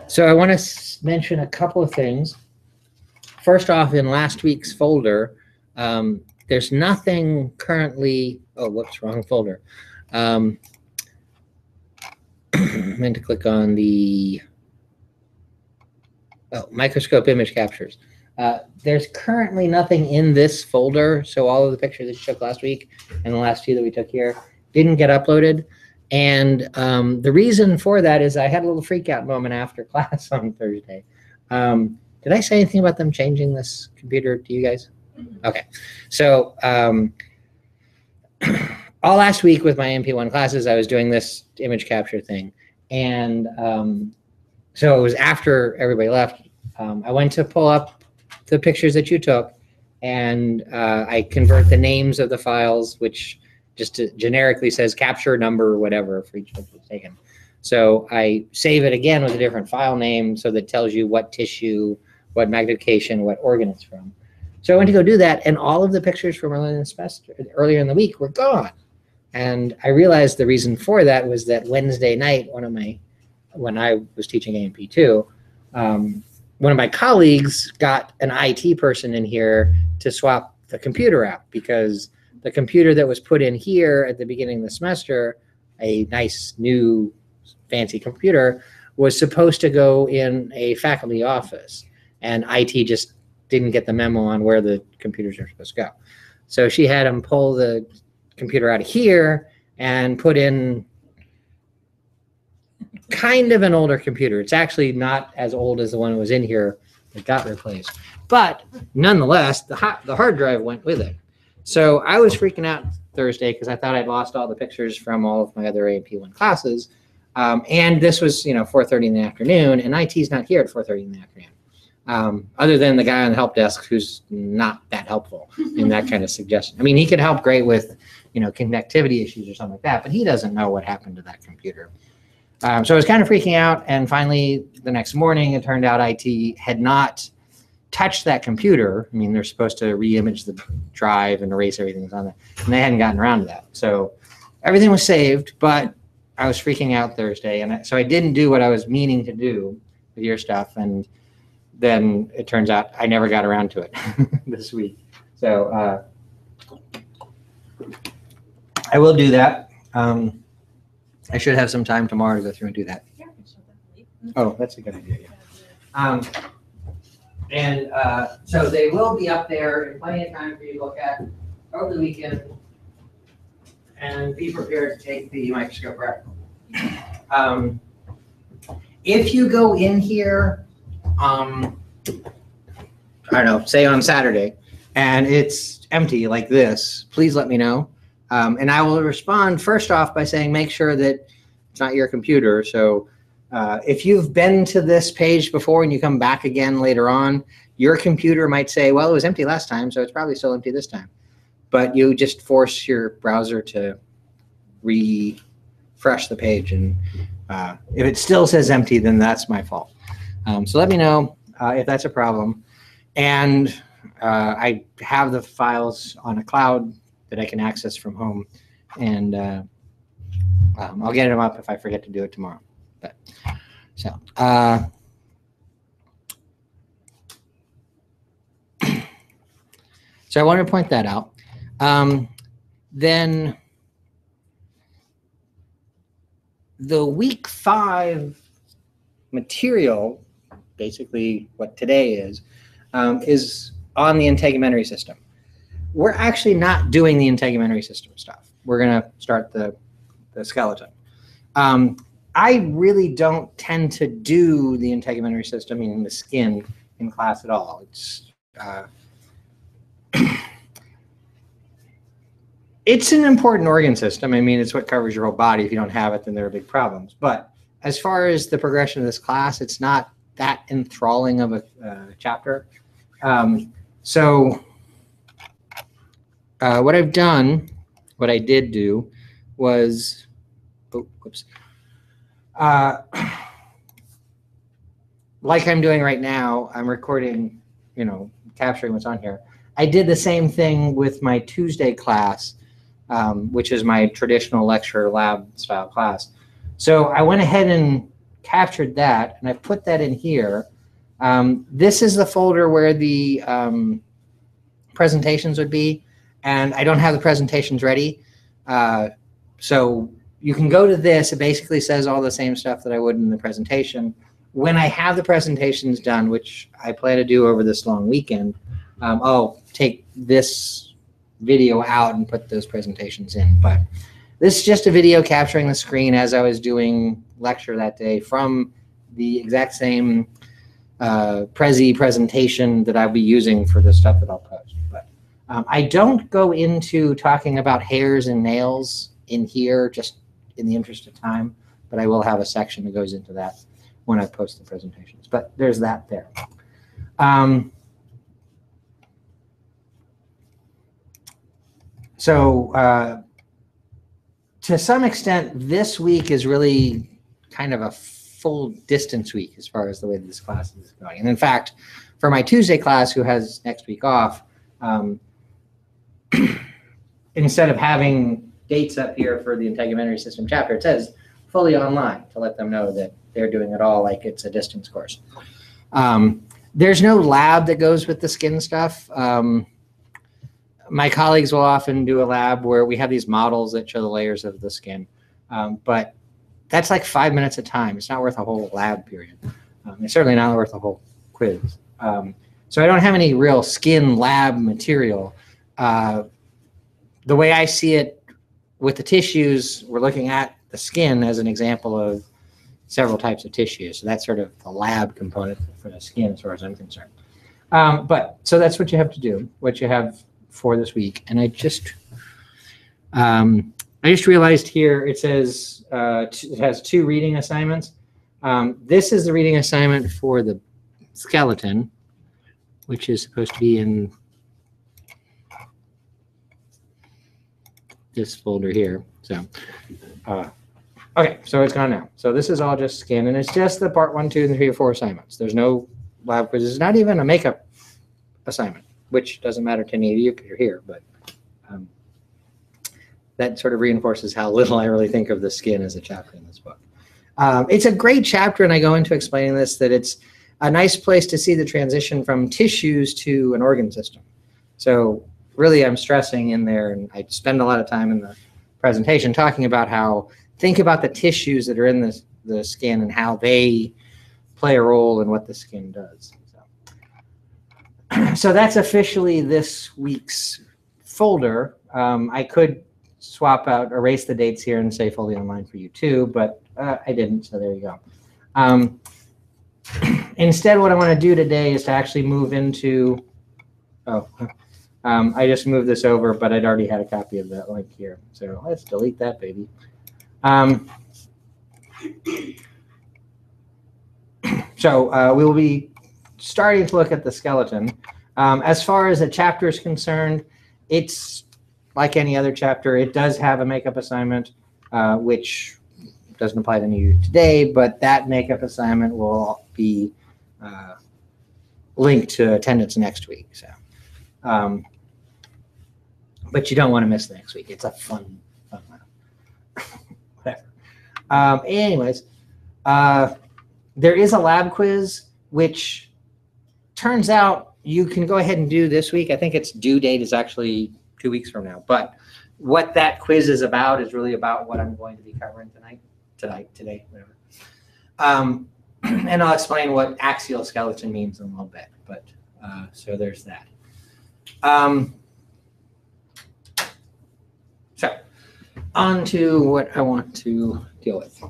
So I want to mention a couple of things. First off, in last week's folder, there's nothing currently. Oh, whoops, wrong folder. I meant to click on the microscope image captures. There's currently nothing in this folder, so all of the pictures that you took last week and the last few that we took here didn't get uploaded. And the reason for that is I had a little freak out moment after class on Thursday. Did I say anything about them changing this computer to you guys? Okay. So all last week with my MP1 classes, I was doing this image capture thing. And so it was after everybody left. I went to pull up the pictures that you took, and I convert the names of the files, which just generically says capture number or whatever for each picture taken. So I save it again with a different file name so that tells you what tissue, what magnification, what organ it's from. So I went to go do that, and all of the pictures from earlier in the week were gone. And I realized the reason for that was that Wednesday night, when I was teaching AMP2, one of my colleagues got an IT person in here to swap the computer out, because the computer that was put in here at the beginning of the semester, a nice new fancy computer, was supposed to go in a faculty office, and IT just didn't get the memo on where the computers are supposed to go. So she had him pull the computer out of here and put in kind of an older computer. It's actually not as old as the one that was in here that got replaced, but nonetheless, the hard drive went with it. So I was freaking out Thursday because I thought I'd lost all the pictures from all of my other AP1 classes. And this was, 4:30 in the afternoon, and IT's not here at 4:30 in the afternoon. Other than the guy on the help desk who's not that helpful in that kind of suggestion. I mean, he could help great with, connectivity issues or something like that, but he doesn't know what happened to that computer. So I was kind of freaking out, and finally the next morning it turned out IT had not touched that computer. I mean, they're supposed to re-image the drive and erase everything that's on there, and they hadn't gotten around to that. So everything was saved, but I was freaking out Thursday, and so I didn't do what I was meaning to do with your stuff, and then it turns out I never got around to it this week. So I will do that. I should have some time tomorrow to go through and do that. Oh, that's a good idea, yeah. So they will be up there in plenty of time for you to look at over the weekend, and be prepared to take the microscope practical. If you go in here, I don't know, say on Saturday, and it's empty like this, please let me know. And I will respond first off by saying, make sure that it's not your computer. So if you've been to this page before and you come back again later on, your computer might say, well, it was empty last time, so it's probably still empty this time. But you just force your browser to refresh the page. And if it still says empty, then that's my fault. So let me know if that's a problem. And I have the files on a cloud that I can access from home, and I'll get them up if I forget to do it tomorrow. But so so I wanted to point that out. Then the week 5 material, basically what today is on the integumentary system. We're actually not doing the integumentary system stuff. We're going to start the skeleton. I really don't tend to do the integumentary system, meaning the skin, in class at all. It's it's an important organ system. I mean, it's what covers your whole body. If you don't have it, then there are big problems. But as far as the progression of this class, it's not that enthralling of a chapter. What I've done, what I did do was, like I'm doing right now, I'm recording, capturing what's on here. I did the same thing with my Tuesday class, which is my traditional lecture lab style class. So I went ahead and captured that, and I've put that in here. This is the folder where the presentations would be, and I don't have the presentations ready. So you can go to this. It basically says all the same stuff that I would in the presentation. When I have the presentations done, which I plan to do over this long weekend, I'll take this video out and put those presentations in. But this is just a video capturing the screen as I was doing lecture that day from the exact same Prezi presentation that I'll be using for the stuff that I'll post. But I don't go into talking about hairs and nails in here, just in the interest of time, but I will have a section that goes into that when I post the presentations. But there's that there. So to some extent, this week is really kind of a full distance week as far as the way this class is going. And in fact, for my Tuesday class, who has next week off, instead of having dates up here for the integumentary system chapter, it says fully online to let them know that they're doing it all like it's a distance course. There's no lab that goes with the skin stuff. My colleagues will often do a lab where we have these models that show the layers of the skin, but that's like 5 minutes of time. It's not worth a whole lab period. It's certainly not worth a whole quiz. So I don't have any real skin lab material. The way I see it with the tissues, we're looking at the skin as an example of several types of tissues. So that's sort of the lab component for the skin as far as I'm concerned. But so that's what you have to do, what you have for this week. And I just realized here it says it has 2 reading assignments. This is the reading assignment for the skeleton, which is supposed to be in this folder here. So, okay, so it's gone now. So this is all just skin, and it's just the part 1, 2, and 3 or 4 assignments. There's no lab quizzes. It's not even a makeup assignment, which doesn't matter to any of you because you're here, but that sort of reinforces how little I really think of the skin as a chapter in this book. It's a great chapter, and I go into explaining this, that it's a nice place to see the transition from tissues to an organ system. So really I'm stressing in there, and I spend a lot of time in the presentation talking about how, think about the tissues that are in the skin and how they play a role in what the skin does. So that's officially this week's folder. I could swap out, erase the dates here and say fully online for you too, but I didn't, so there you go. Instead, what I want to do today is to actually move into, I just moved this over, but I'd already had a copy of that link here. So let's delete that baby. So we will be starting to look at the skeleton. As far as the chapter is concerned, it's like any other chapter. It does have a makeup assignment, which doesn't apply to you today, but that makeup assignment will be linked to attendance next week. So, but you don't want to miss the next week. It's a fun one. Whatever. Anyways, there is a lab quiz, which turns out you can go ahead and do this week. I think its due date is actually 2 weeks from now. But what that quiz is about is really about what I'm going to be covering today, whatever. And I'll explain what axial skeleton means in a little bit. But so there's that. So on to what I want to deal with.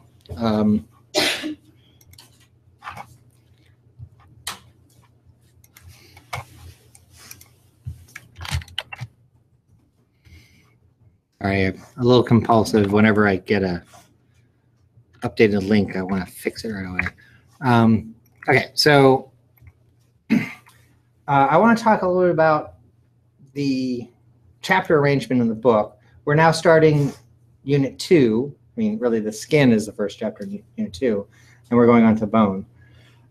All right, a little compulsive. Whenever I get a updated link, I want to fix it right away. Okay, so I want to talk a little bit about the chapter arrangement in the book. We're now starting Unit 2. I mean, really, the skin is the first chapter in Unit 2, and we're going on to bone.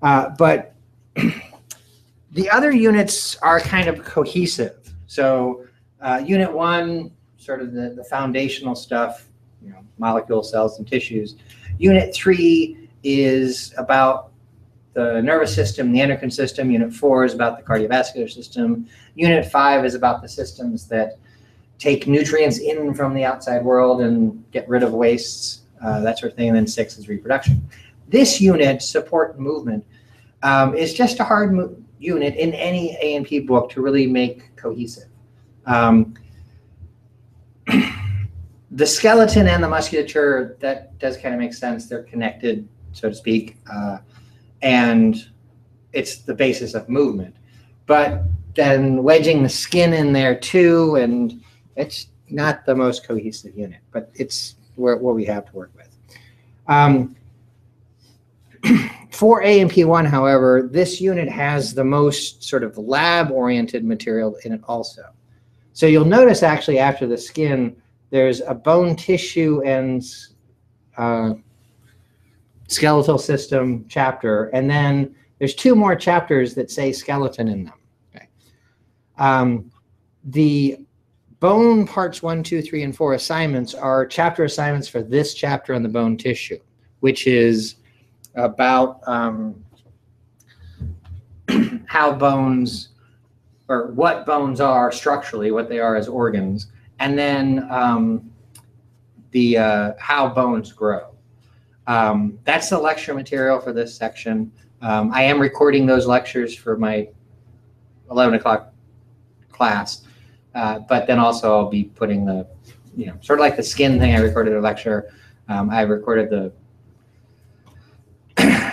But the other units are kind of cohesive. So Unit 1, sort of the foundational stuff, molecules, cells, and tissues. Unit 3 is about the nervous system, the endocrine system. Unit 4 is about the cardiovascular system. Unit 5 is about the systems that take nutrients in from the outside world and get rid of wastes, that sort of thing. And then 6 is reproduction. This unit, support and movement, is just a hard unit in any A&P book to really make cohesive. The skeleton and the musculature, that does kind of make sense. They're connected, so to speak, and it's the basis of movement. But then wedging the skin in there too, and it's not the most cohesive unit, but it's what we have to work with. For A&P1, however, this unit has the most sort of lab-oriented material in it also. So you'll notice actually after the skin, there's a bone tissue and skeletal system chapter, and then there's 2 more chapters that say skeleton in them. Okay. The bone parts 1, 2, 3, and 4 assignments are chapter assignments for this chapter on the bone tissue, which is about how bones, or what bones are structurally, what they are as organs, and then how bones grow. That's the lecture material for this section. I am recording those lectures for my 11 o'clock class, but then also I'll be putting the, sort of like the skin thing I recorded a lecture. I recorded the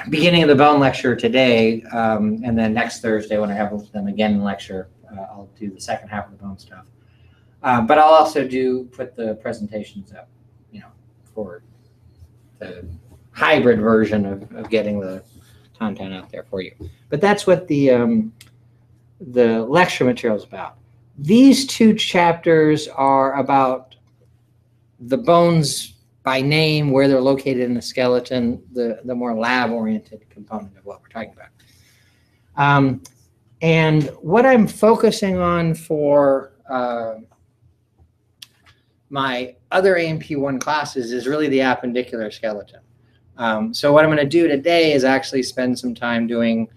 beginning of the bone lecture today, and then next Thursday when I have them again in lecture, I'll do the second half of the bone stuff. But I'll also put the presentations up, for the hybrid version of getting the content out there for you. But that's what the lecture material is about. These 2 chapters are about the bones by name, where they're located in the skeleton, the more lab-oriented component of what we're talking about. And what I'm focusing on for my other A&P1 classes is really the appendicular skeleton. So what I'm going to do today is actually spend some time doing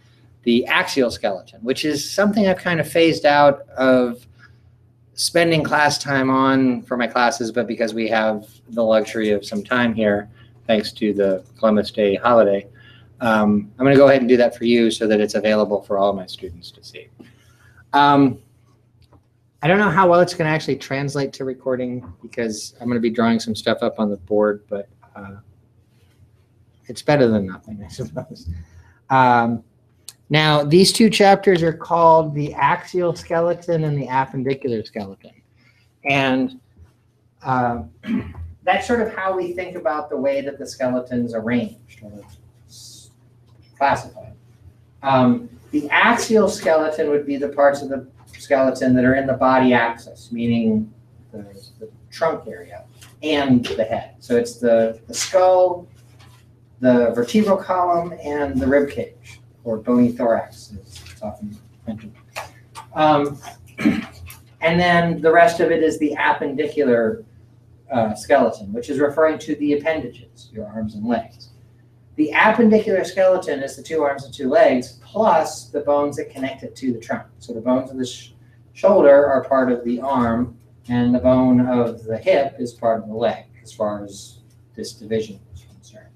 the axial skeleton, which is something I've kind of phased out of spending class time on for my classes, but because we have the luxury of some time here, thanks to the Columbus Day holiday, I'm going to go ahead and do that for you so that it's available for all of my students to see. I don't know how well it's going to actually translate to recording because I'm going to be drawing some stuff up on the board, but it's better than nothing, I suppose. Now, these 2 chapters are called the axial skeleton and the appendicular skeleton. And that's sort of how we think about the way that the skeleton's arranged or classified. The axial skeleton would be the parts of the skeleton that are in the body axis, meaning the trunk area and the head. So it's the skull, the vertebral column, and the rib cage, or bony thorax, as it's often mentioned. And then the rest of it is the appendicular skeleton, which is referring to the appendages, your arms and legs. The appendicular skeleton is the 2 arms and 2 legs, plus the bones that connect it to the trunk. So the bones of the shoulder are part of the arm, and the bone of the hip is part of the leg, as far as this division is concerned.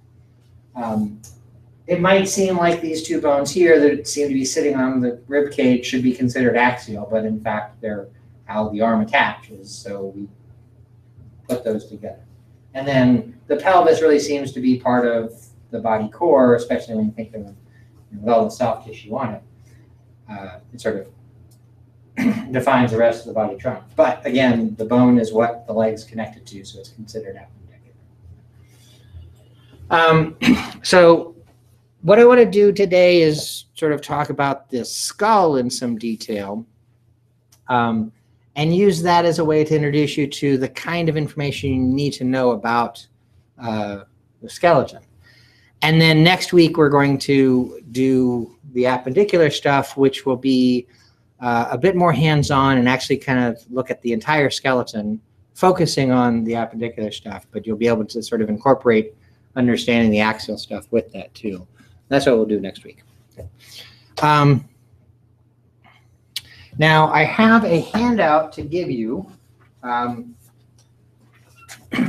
It might seem like these 2 bones here that seem to be sitting on the rib cage should be considered axial, but in fact they're how the arm attaches, so we put those together. And then the pelvis really seems to be part of the body core, especially when you think of it with all the soft tissue on it. It sort of defines the rest of the body trunk. But again, the bone is what the leg's connected to, so it's considered appendicular. So what I want to do today is sort of talk about the skull in some detail, and use that as a way to introduce you to the kind of information you need to know about the skeleton. And then next week, we're going to do the appendicular stuff, which will be a bit more hands-on and actually kind of look at the entire skeleton, focusing on the appendicular stuff, but you'll be able to sort of incorporate understanding the axial stuff with that too. That's what we'll do next week. Now I have a handout to give you.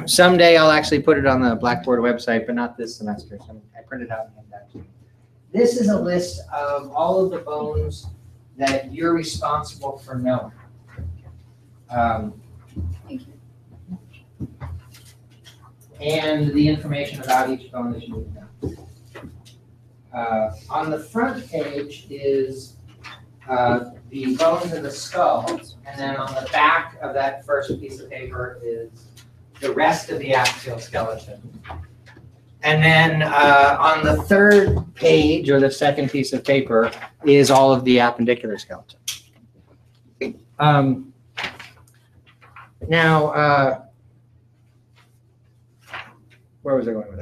Someday I'll actually put it on the Blackboard website, but not this semester. So I printed out and handed that to you. This is a list of all of the bones that you're responsible for knowing. Thank you. And the information about each bone that you need to know. On the front page is the bones of the skull, and then on the back of that first piece of paper is the rest of the axial skeleton. And then on the third page, or the second piece of paper, is all of the appendicular skeleton. Now, where was I going with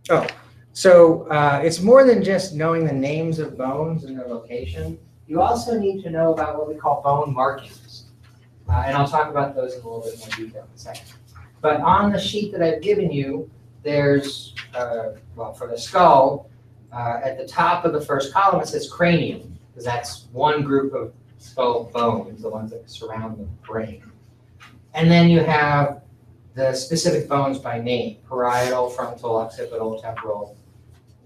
that? So it's more than just knowing the names of bones and their location. You also need to know about what we call bone markings. And I'll talk about those in a little bit more detail in a second. But on the sheet that I've given you, there's, well, for the skull, at the top of the first column, it says cranium, because that's one group of skull bones, the ones that surround the brain. And then you have the specific bones by name: parietal, frontal, occipital, temporal,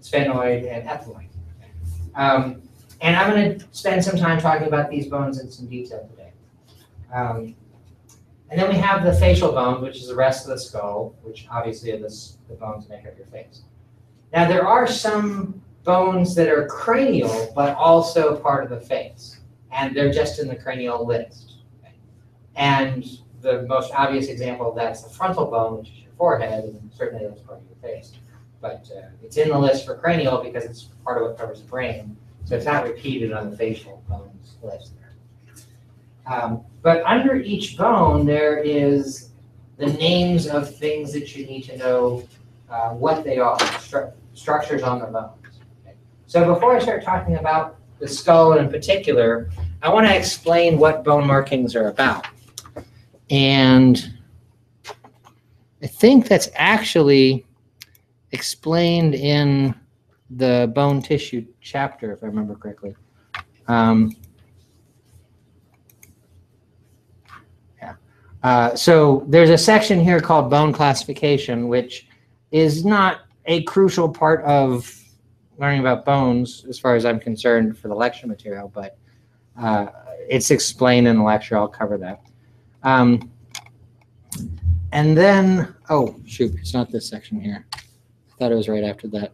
sphenoid, and ethmoid. And I'm going to spend some time talking about these bones in some detail today. And then we have the facial bones, which is the rest of the skull, which obviously are the bones that make up your face. Now, there are some bones that are cranial, but also part of the face, and they're just in the cranial list. Okay? And the most obvious example of that is the frontal bone, which is your forehead, and certainly that's part of your face. But it's in the list for cranial because it's part of what covers the brain, so it's not repeated on the facial bones list there. But under each bone, there is the names of things that you need to know what they are, structures on the bones. Okay? So before I start talking about the skull in particular, I want to explain what bone markings are about. And I think that's actually explained in the bone tissue chapter, if I remember correctly. So there's a section here called bone classification, which is not a crucial part of learning about bones, as far as I'm concerned, for the lecture material, but it's explained in the lecture. I'll cover that. And then, oh, shoot, it's not this section here. I thought it was right after that.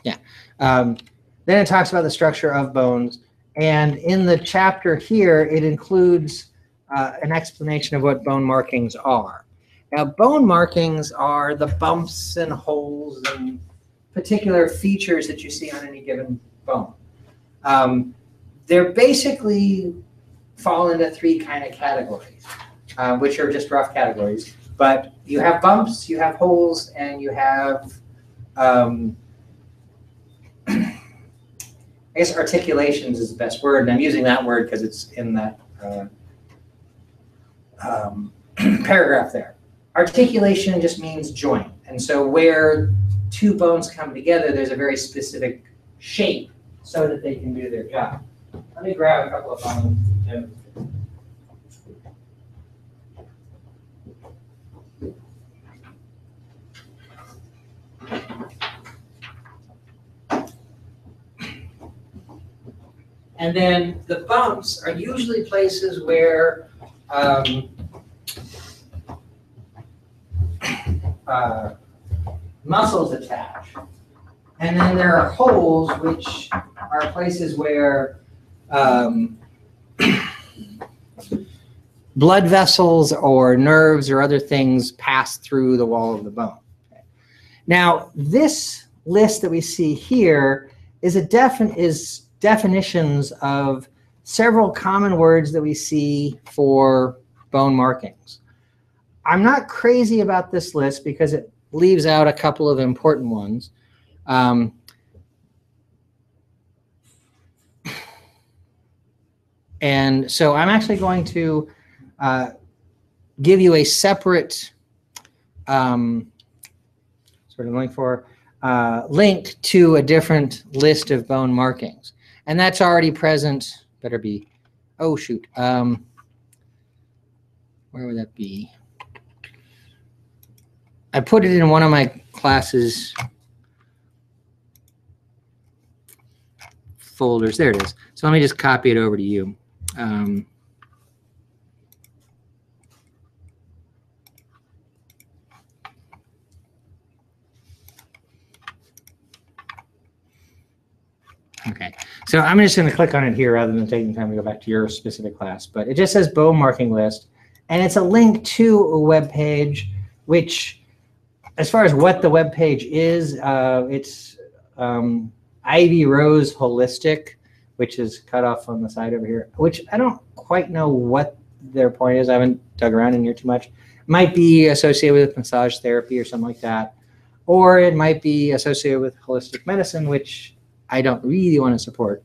Yeah. Then it talks about the structure of bones. And in the chapter here, it includes an explanation of what bone markings are. Now, bone markings are the bumps and holes and particular features that you see on any given bone. They're basically fall into three kind of categories, which are just rough categories. But you have bumps, you have holes, and you have, I guess articulations is the best word, and I'm using that word because it's in that paragraph there. Articulation just means joint. And so where two bones come together, there's a very specific shape so that they can do their job. Let me grab a couple of bones. And then the bumps are usually places where muscles attach. And then there are holes, which are places where blood vessels or nerves or other things pass through the wall of the bone. Okay. Now, this list that we see here is definitions of several common words that we see for bone markings. I'm not crazy about this list because it leaves out a couple of important ones. And so I'm actually going to give you a separate sort of link to a different list of bone markings. And that's already present. Better be, oh shoot. Where would that be? I put it in one of my classes folders. There it is. So let me just copy it over to you. Okay, so I'm just going to click on it here rather than taking time to go back to your specific class. But it just says bone marking list, and it's a link to a web page, which, as far as what the web page is, it's Ivy Rose Holistic, which is cut off on the side over here, which I don't quite know what their point is. I haven't dug around in here too much. It might be associated with massage therapy or something like that, or it might be associated with holistic medicine, which I don't really want to support.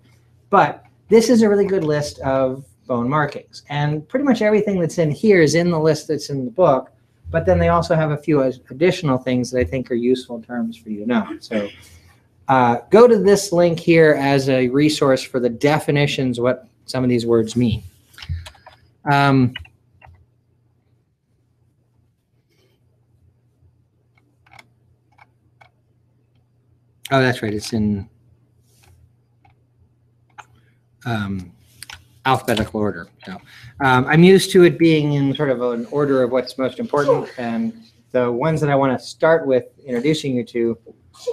But this is a really good list of bone markings. And pretty much everything that's in here is in the list that's in the book. But then they also have a few additional things that I think are useful terms for you to know. So go to this link here as a resource for the definitions, what some of these words mean. Oh, that's right. It's in alphabetical order. So I'm used to it being in sort of an order of what's most important, and the ones that I want to start with introducing you to,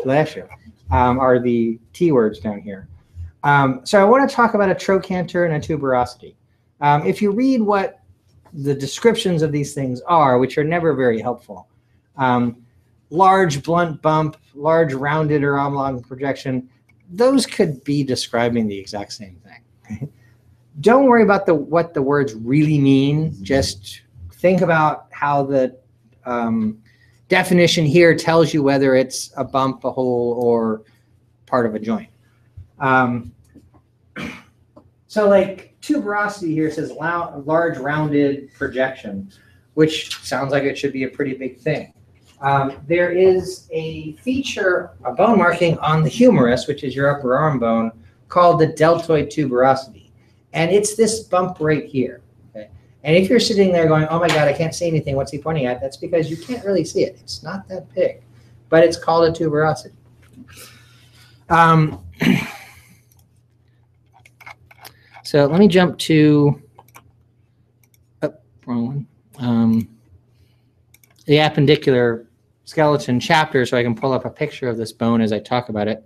bless you, are the T words down here. So I want to talk about a trochanter and a tuberosity. If you read what the descriptions of these things are, which are never very helpful, large blunt bump, large rounded or oblong projection, those could be describing the exact same thing. Don't worry about what the words really mean. Just think about how the definition here tells you whether it's a bump, a hole, or part of a joint. So like tuberosity here says large rounded projection, which sounds like it should be a pretty big thing. There is a feature, a bone marking on the humerus, which is your upper arm bone, called the deltoid tuberosity. And it's this bump right here. Okay? And if you're sitting there going, oh my God, I can't see anything, what's he pointing at? That's because you can't really see it. It's not that big, but it's called a tuberosity. So let me jump to, wrong one. The appendicular skeleton chapter, so I can pull up a picture of this bone as I talk about it.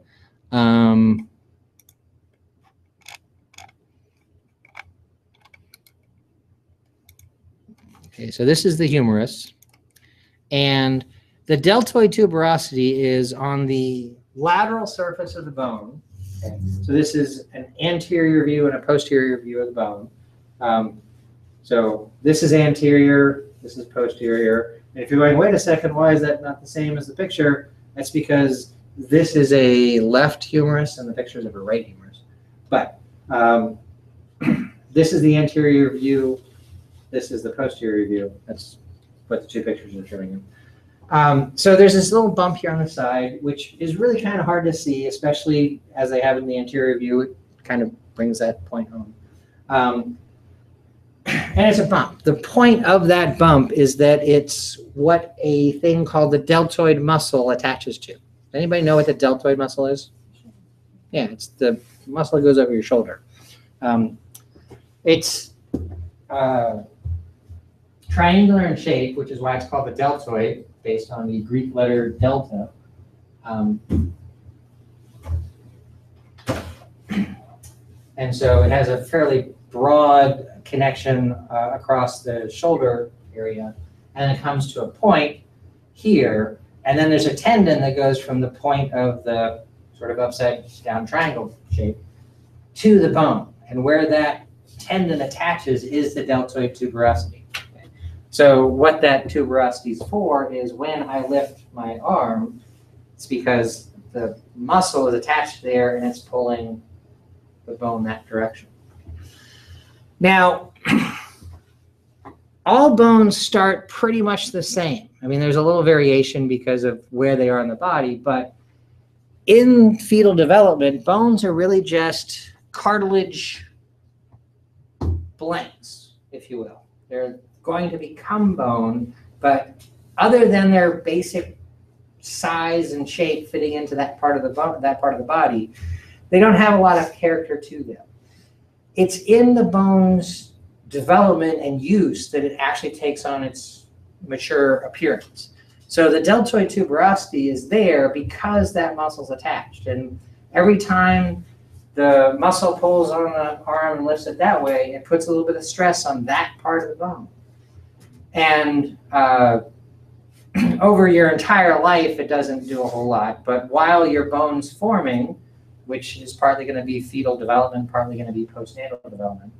Okay, so this is the humerus, and the deltoid tuberosity is on the lateral surface of the bone. Okay, so this is an anterior view and a posterior view of the bone. So this is anterior, this is posterior. And if you're going, wait a second, why is that not the same as the picture? That's because this is a left humerus and the picture is of a right humerus. But this is the anterior view. This is the posterior view. That's what the two pictures are showing you. So there's this little bump here on the side, which is really kind of hard to see, especially as I have in the anterior view. It kind of brings that point home. And it's a bump. The point of that bump is that it's what a thing called the deltoid muscle attaches to. Does anybody know what the deltoid muscle is? Yeah, it's the muscle that goes over your shoulder. It's triangular in shape, which is why it's called the deltoid, based on the Greek letter delta. And so it has a fairly broad connection across the shoulder area, and it comes to a point here, and then there's a tendon that goes from the point of the sort of upside down triangle shape to the bone, and where that tendon attaches is the deltoid tuberosity. Okay. So what that tuberosity is for is when I lift my arm, it's because the muscle is attached there and it's pulling the bone that direction. Now, all bones start pretty much the same. I mean, there's a little variation because of where they are in the body, but in fetal development, bones are really just cartilage blanks, if you will. They're going to become bone, but other than their basic size and shape fitting into that part of the body, they don't have a lot of character to them. It's in the bone's development and use that it actually takes on its mature appearance. So the deltoid tuberosity is there because that muscle's attached, and every time the muscle pulls on the arm and lifts it that way, it puts a little bit of stress on that part of the bone. And over your entire life, it doesn't do a whole lot, but while your bone's forming, which is partly going to be fetal development, partly going to be postnatal development,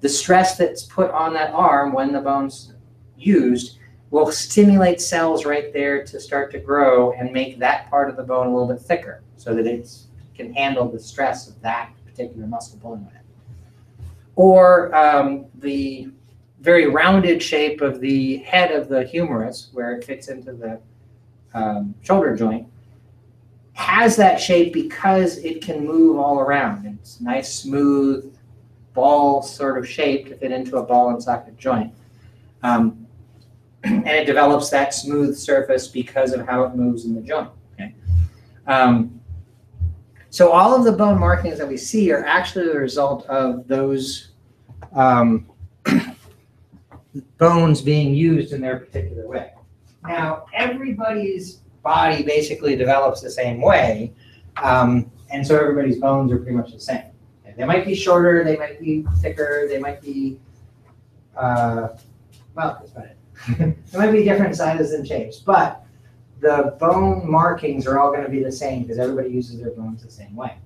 the stress that's put on that arm when the bone's used will stimulate cells right there to start to grow and make that part of the bone a little bit thicker so that it can handle the stress of that particular muscle pulling on it. Or the very rounded shape of the head of the humerus, where it fits into the shoulder joint, has that shape because it can move all around. It's nice, smooth, ball sort of shape to fit into a ball and socket joint. And it develops that smooth surface because of how it moves in the joint. Okay? So all of the bone markings that we see are actually the result of those bones being used in their particular way. Now, everybody's body basically develops the same way, and so everybody's bones are pretty much the same. They might be shorter, they might be thicker, they might be, well, that's about it. There might be different sizes and shapes, but the bone markings are all going to be the same because everybody uses their bones the same way.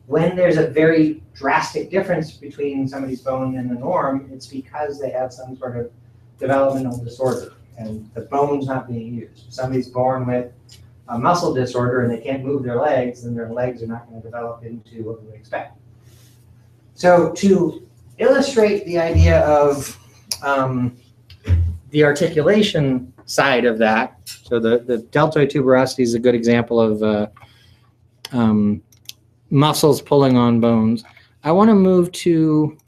When there's a very drastic difference between somebody's bone and the norm, it's because they have some sort of developmental disorder and the bone's not being used. If somebody's born with a muscle disorder and they can't move their legs, then their legs are not going to develop into what we would expect. So to illustrate the idea of the articulation side of that, so the deltoid tuberosity is a good example of muscles pulling on bones. I want to move to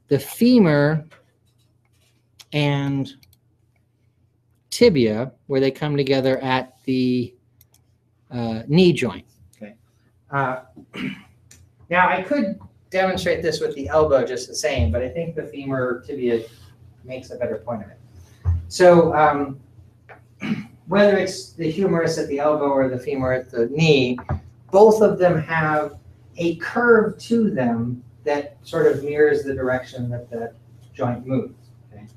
the femur and tibia, where they come together at the knee joint. Okay. Now I could demonstrate this with the elbow just the same, but I think the femur tibia makes a better point of it. So whether it's the humerus at the elbow or the femur at the knee, both of them have a curve to them that sort of mirrors the direction that the joint moves. Okay?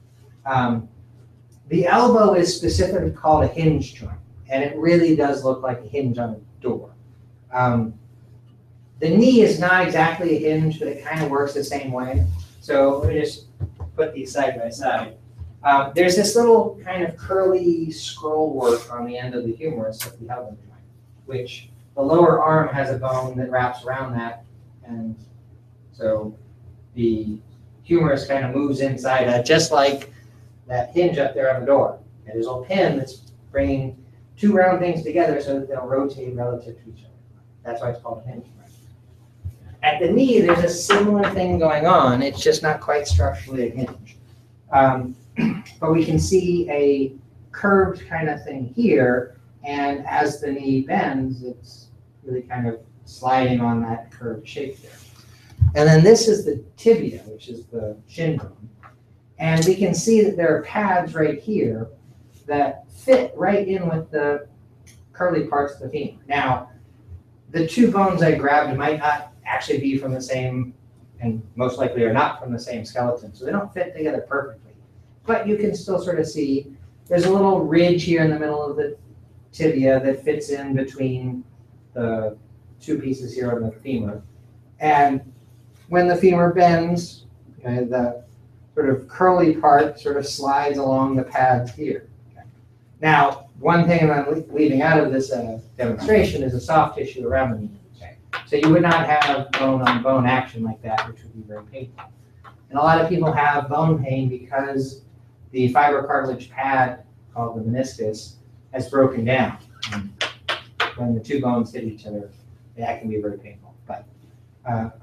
The elbow is specifically called a hinge joint, and it really does look like a hinge on a door. The knee is not exactly a hinge, but it kind of works the same way. So let me just put these side by side. There's this little kind of curly scroll work on the end of the humerus of the elbow joint, which the lower arm has a bone that wraps around that, and so the humerus kind of moves inside that, just like that hinge up there on the door. And there's a little pin that's bringing two round things together so that they'll rotate relative to each other. That's why it's called a hinge. At the knee, there's a similar thing going on. It's just not quite structurally a hinge. But we can see a curved kind of thing here, and as the knee bends, it's really kind of sliding on that curved shape there. And then this is the tibia, which is the shin bone. And we can see that there are pads right here that fit right in with the curly parts of the femur. Now, the two bones I grabbed might not actually be from the same, and most likely are not from the same skeleton, so they don't fit together perfectly. But you can still sort of see there's a little ridge here in the middle of the tibia that fits in between the two pieces here on the femur. And when the femur bends, okay, the sort of curly part sort of slides along the pads here. Okay. Now, one thing I'm leaving out of this demonstration is a soft tissue around the knee. Okay. So you would not have bone-on-bone action like that, which would be very painful. And a lot of people have bone pain because the fibrocartilage pad called the meniscus has broken down. And when the two bones hit each other, that can be very painful. But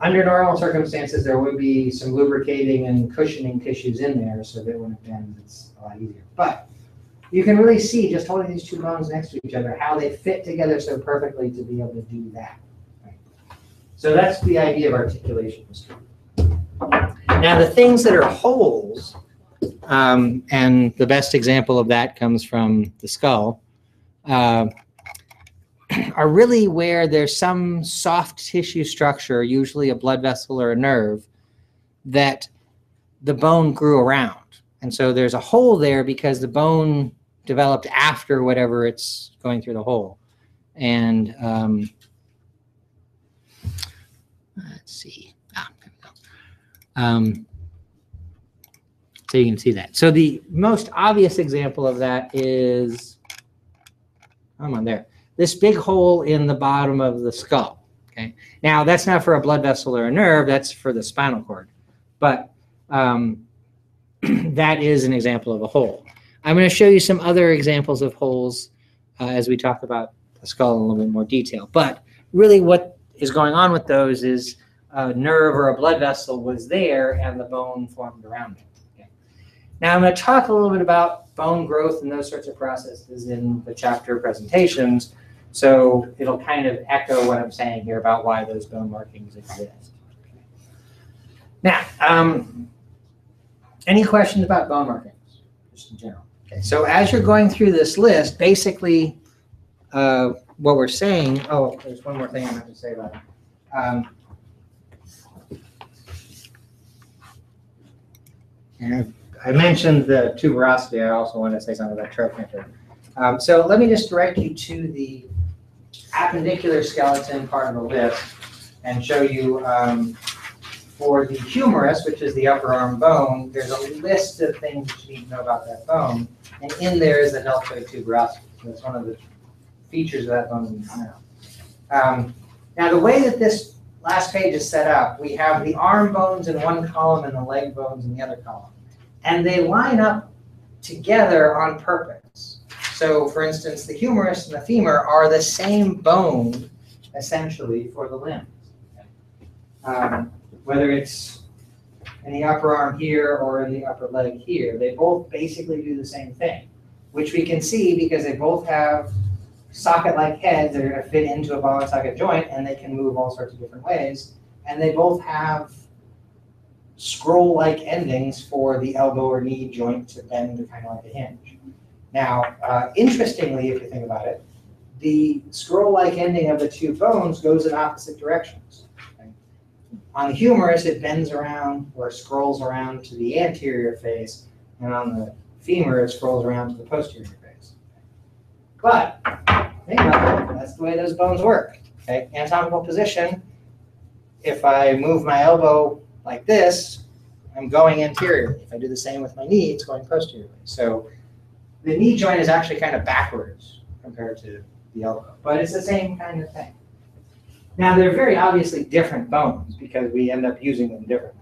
under normal circumstances, there would be some lubricating and cushioning tissues in there so that when it bends, it's a lot easier. But you can really see, just holding these two bones next to each other, how they fit together so perfectly to be able to do that. Right? So that's the idea of articulation. Now, the things that are holes, and the best example of that comes from the skull, are really where there's some soft tissue structure, usually a blood vessel or a nerve, that the bone grew around. And so there's a hole there because the bone developed after whatever it's going through the hole. And let's see. There we go. So you can see that. So the most obvious example of that is, come on there, this big hole in the bottom of the skull. Okay. Now that's not for a blood vessel or a nerve, that's for the spinal cord. But that is an example of a hole. I'm going to show you some other examples of holes as we talk about the skull in a little bit more detail. But really what is going on with those is a nerve or a blood vessel was there and the bone formed around it. Okay. Now I'm going to talk a little bit about bone growth and those sorts of processes in the chapter presentations. So it'll kind of echo what I'm saying here about why those bone markings exist. Now, any questions about bone markings, just in general? Okay, so as you're going through this list, basically what we're saying, oh, there's one more thing I have to say about it. And I mentioned the tuberosity. I also want to say something about trochanter. So let me just direct you to the appendicular skeleton part of the list and show you for the humerus, which is the upper arm bone, there's a list of things you need to know about that bone. And in there is the deltoid tuberosity. So that's one of the features of that bone you need to know. Now, the way that this last page is set up, we have the arm bones in one column and the leg bones in the other column. And they line up together on purpose. So, for instance, the humerus and the femur are the same bone, essentially, for the limbs. Whether it's in the upper arm here or in the upper leg here, they both basically do the same thing, which we can see because they both have socket-like heads that are going to fit into a ball and socket joint, and they can move all sorts of different ways. And they both have scroll-like endings for the elbow or knee joint to bend kind of like a hinge. Now, interestingly, if you think about it, the scroll-like ending of the two bones goes in opposite directions. Okay? On the humerus, it bends around or scrolls around to the anterior face, and on the femur, it scrolls around to the posterior face. But think about it, that's the way those bones work. Okay? Anatomical position, if I move my elbow like this, I'm going anteriorly. If I do the same with my knee, it's going posteriorly. So the knee joint is actually kind of backwards compared to the elbow, but it's the same kind of thing. Now, they're very obviously different bones because we end up using them differently.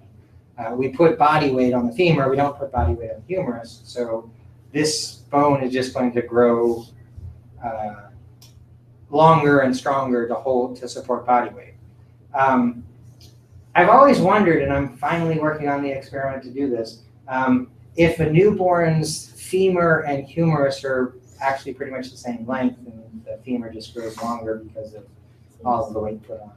We put body weight on the femur, we don't put body weight on the humerus, so this bone is just going to grow longer and stronger to support body weight. I've always wondered, and I'm finally working on the experiment to do this, if a newborn's femur and humerus are actually pretty much the same length, and the femur just grows longer because of all of the weight put on.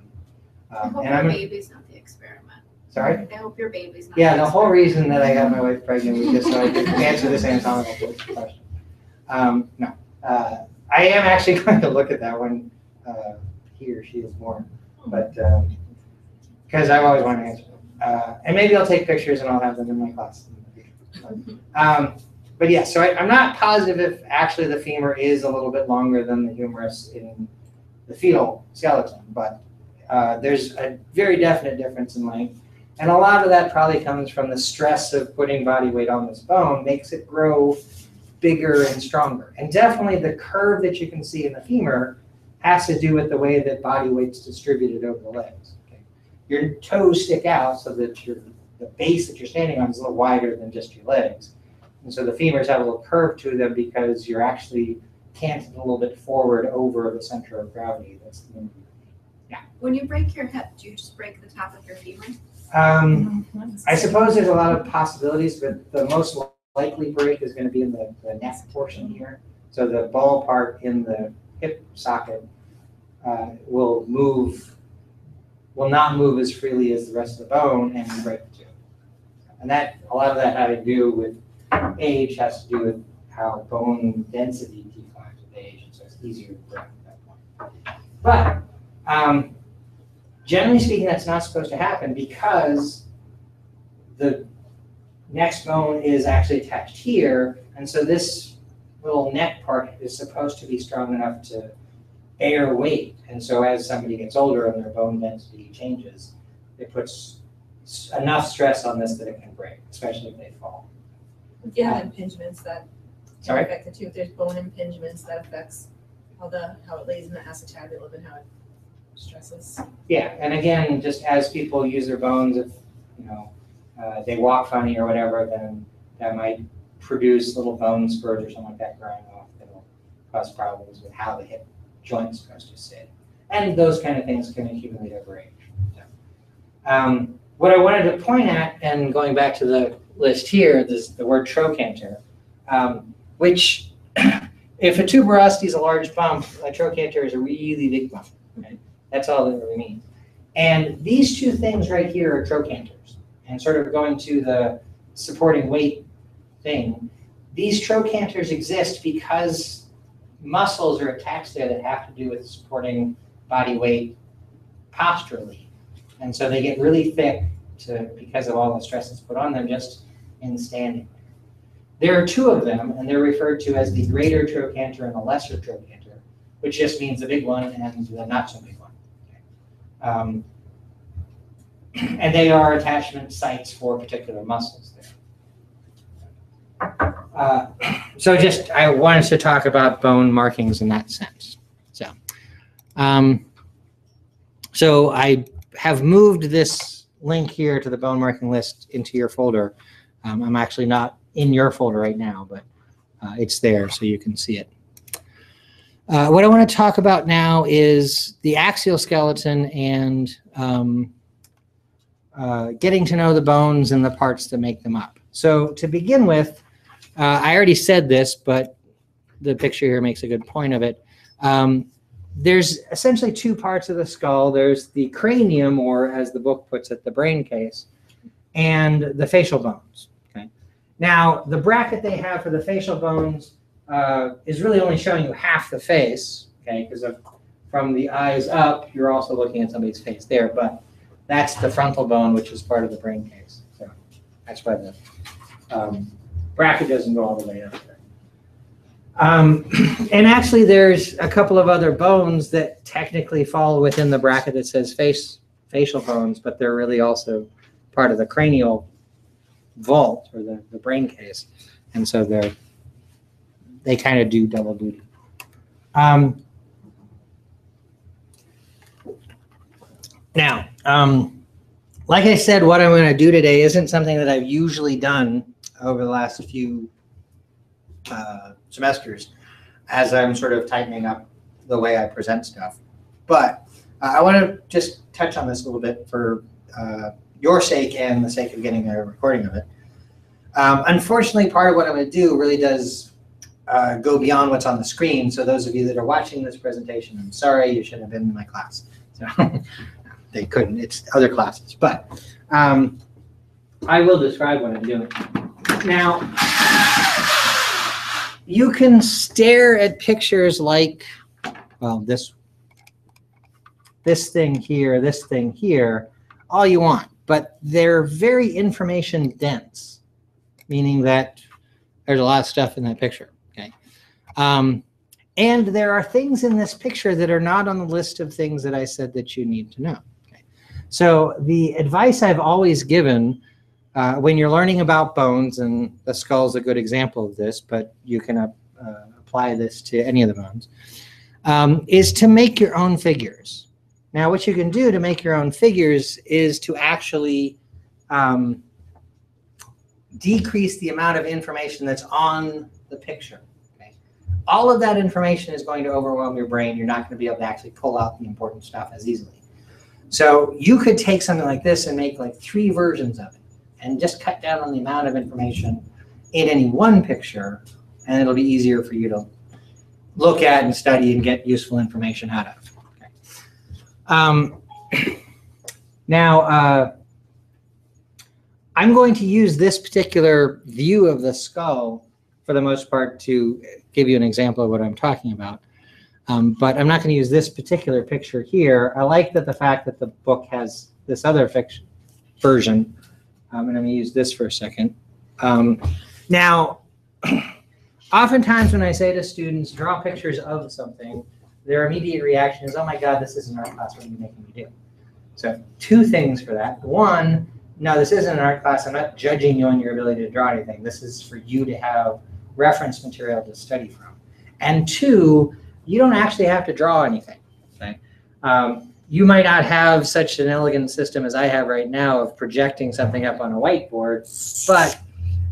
I hope your baby's not the experiment. Sorry? I hope your baby's not. Yeah, the whole reason that I got my wife pregnant was just so I could answer this anatomical question. No. I am actually going to look at that when he or she is born, but because I've always wanted to answer them. And maybe I'll take pictures and I'll have them in my class. But yeah, so I'm not positive if actually the femur is a little bit longer than the humerus in the fetal skeleton, but there's a very definite difference in length. And a lot of that probably comes from the stress of putting body weight on this bone, makes it grow bigger and stronger. And definitely the curve that you can see in the femur has to do with the way that body weight's distributed over the legs. Okay? Your toes stick out so that the base that you're standing on is a little wider than just your legs. And so the femurs have a little curve to them because you're actually canted a little bit forward over the center of gravity. That's the When you break your hip, do you just break the top of your femur? I suppose there's a lot of possibilities, but the most likely break is going to be in the neck portion here. So the ball part in the hip socket will not move as freely as the rest of the bone, and you break it too. And that a lot of that had to do with age, has to do with how bone density declines with age, and so it's easier to break at that point. But generally speaking, that's not supposed to happen because the next bone is actually attached here, and so this little neck part is supposed to be strong enough to bear weight. And so as somebody gets older and their bone density changes, it puts enough stress on this that it can break, especially if they fall. If you have impingements that Sorry? affect it too, if there's bone impingements that affects how it lays in the acetabulum and how it stresses. Yeah, and again, just as people use their bones, if they walk funny or whatever, then that might produce little bone spurs or something like that growing off that'll cause problems with how the hip joint is supposed to sit. And those kind of things can accumulate over age. So, what I wanted to point at, and going back to the list here, is the word trochanter, which if a tuberosity is a large bump, a trochanter is a really big bump. Okay? That's all that really means. And these two things right here are trochanters. And sort of going to the supporting weight thing, these trochanters exist because muscles are attached there that have to do with supporting body weight posturally. And so they get really thick because of all the stress that's put on them just in standing. There are two of them, and they're referred to as the greater trochanter and the lesser trochanter, which just means the big one and the not so big one. Okay. And they are attachment sites for particular muscles there. So I wanted to talk about bone markings in that sense. So I have moved this link here to the bone marking list into your folder. I'm actually not in your folder right now, but it's there so you can see it. What I want to talk about now is the axial skeleton and getting to know the bones and the parts that make them up. So to begin with, I already said this, but the picture here makes a good point of it. There's essentially two parts of the skull. There's the cranium, or as the book puts it, the brain case, and the facial bones. Okay. Now, the bracket they have for the facial bones is really only showing you half the face, okay, because from the eyes up, you're also looking at somebody's face there, but that's the frontal bone, which is part of the brain case. So that's why the bracket doesn't go all the way up there. And actually, there's a couple of other bones that technically fall within the bracket that says facial bones, but they're really also part of the cranial vault, or the brain case. And so they kind of do double duty. Now, like I said, what I'm going to do today isn't something that I've usually done over the last few semesters as I'm sort of tightening up the way I present stuff. But I want to just touch on this a little bit for your sake and the sake of getting a recording of it. Unfortunately, part of what I'm going to do really does go beyond what's on the screen. So those of you that are watching this presentation, I'm sorry, you should have been in my class. So they couldn't, it's other classes. But I will describe what I'm doing. Now, you can stare at pictures like, well, this thing here, all you want, but they're very information dense, meaning that there's a lot of stuff in that picture, okay? And there are things in this picture that are not on the list of things that I said that you need to know, okay? So the advice I've always given when you're learning about bones, and the skull is a good example of this, but you can apply this to any of the bones, is to make your own figures. Now, what you can do to make your own figures is to actually decrease the amount of information that's on the picture. Okay? All of that information is going to overwhelm your brain. You're not going to be able to actually pull out the important stuff as easily. So you could take something like this and make like 3 versions of it and just cut down on the amount of information in any one picture, and it'll be easier for you to look at and study and get useful information out of. Okay. Now, I'm going to use this particular view of the skull for the most part to give you an example of what I'm talking about. But I'm not going to use this particular picture here. I like the fact that the book has this other version. And I'm going to use this for a second. Now, oftentimes when I say to students, draw pictures of something, their immediate reaction is, oh my God, this isn't art class, what are you making me do? So 2 things for that. 1, no, this isn't an art class. I'm not judging you on your ability to draw anything. This is for you to have reference material to study from. And 2, you don't actually have to draw anything. Okay? You might not have such an elegant system as I have right now of projecting something up on a whiteboard, but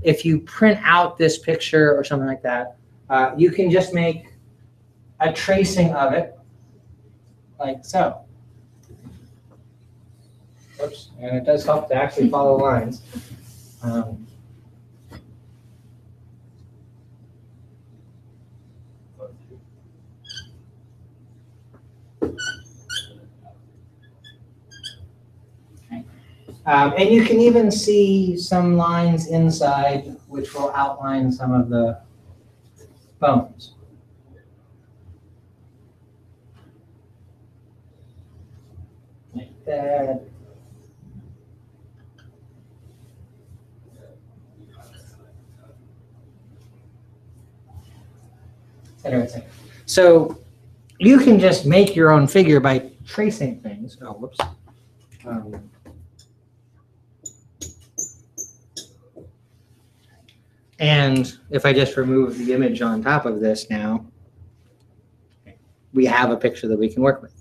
if you print out this picture or something like that, you can just make a tracing of it like so. Oops, and it does help to actually follow lines. And you can even see some lines inside which will outline some of the bones. Like that. Anyway, so you can just make your own figure by tracing things. Oh, whoops. And if I just remove the image on top of this now, we have a picture that we can work with.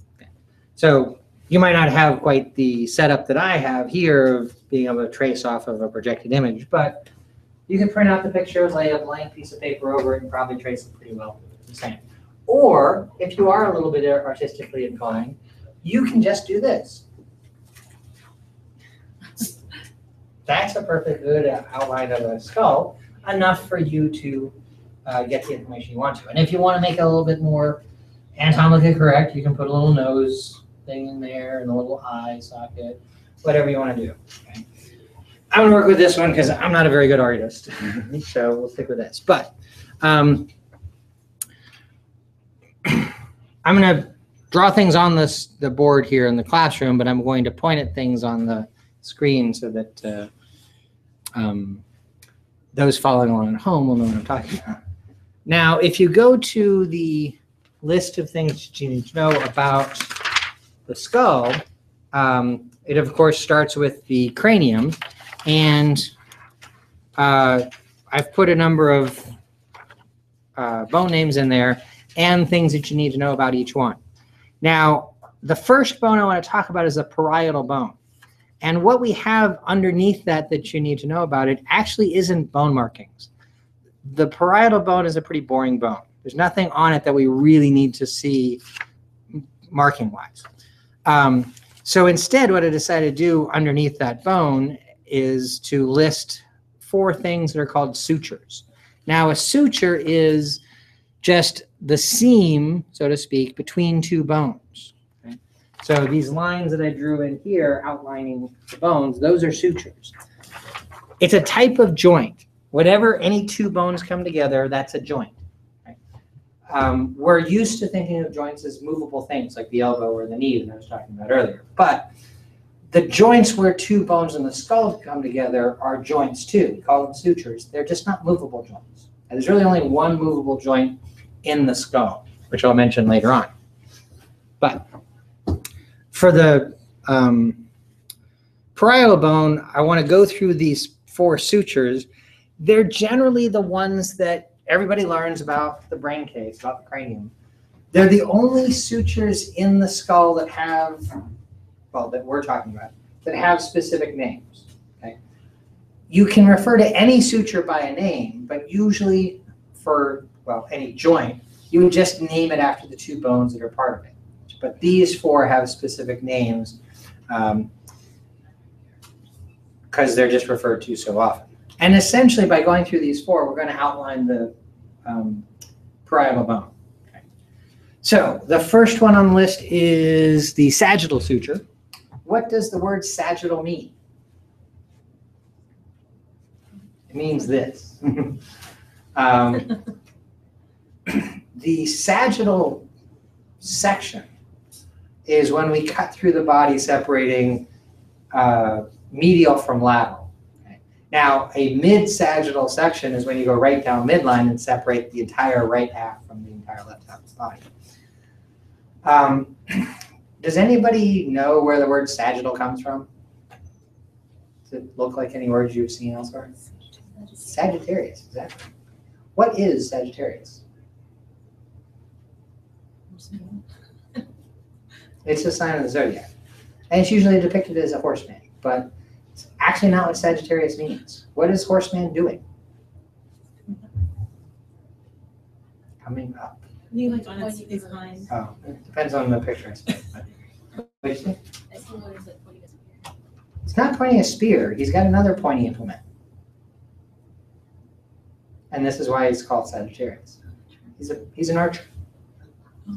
So you might not have quite the setup that I have here of being able to trace off of a projected image, but you can print out the pictures, lay a blank piece of paper over it, and probably trace it pretty well the same. Or if you are a little bit artistically inclined, you can just do this. That's a perfect good outline of a skull, enough for you to get the information you want to. And if you want to make it a little bit more anatomically correct, you can put a little nose thing in there and a little eye socket, whatever you want to do. Okay? I'm going to work with this one because I'm not a very good artist, so we'll stick with this. But I'm going to draw things on the board here in the classroom, but I'm going to point at things on the screen so that those following along at home will know what I'm talking about. Now, if you go to the list of things that you need to know about the skull, it of course starts with the cranium, and I've put a number of bone names in there and things that you need to know about each one. Now, the first bone I want to talk about is the parietal bone. And what we have underneath that you need to know about it actually isn't bone markings. The parietal bone is a pretty boring bone. There's nothing on it that we really need to see marking-wise. So instead, what I decided to do underneath that bone is to list 4 things that are called sutures. Now, a suture is just the seam, so to speak, between 2 bones. Okay? So these lines that I drew in here outlining the bones, those are sutures. It's a type of joint. Whatever any 2 bones come together, that's a joint. Okay? We're used to thinking of joints as movable things like the elbow or the knee that I was talking about earlier. But the joints where 2 bones in the skull come together are joints too. We call them sutures. They're just not movable joints. And there's really only one movable joint in the skull, which I'll mention later on. But for the parietal bone, I want to go through these 4 sutures. They're generally the ones that everybody learns about the brain case, about the cranium. They're the only sutures in the skull that have, well, that we're talking about, that have specific names. Okay? you can refer to any suture by a name, but usually for, well, any joint, you would just name it after the two bones that are part of it. But these four have specific names because they're just referred to so often. And essentially, by going through these four, we're going to outline the parietal bone. Okay. So the first one on the list is the sagittal suture. What does the word sagittal mean? It means this. The sagittal section is when we cut through the body separating medial from lateral. Okay. Now, a mid-sagittal section is when you go right down midline and separate the entire right half from the entire left half of the body. Does anybody know where the word sagittal comes from? Does it look like any words you've seen elsewhere? Sagittarius, exactly. What is Sagittarius? It's a sign of the zodiac. And it's usually depicted as a horseman, but it's actually not what Sagittarius means. What is horseman doing? Coming up. You like on its behind. Oh, it depends on the picture I see. What do you think? It's not pointing a spear. He's got another pointy implement. And this is why he's called Sagittarius. He's an archer.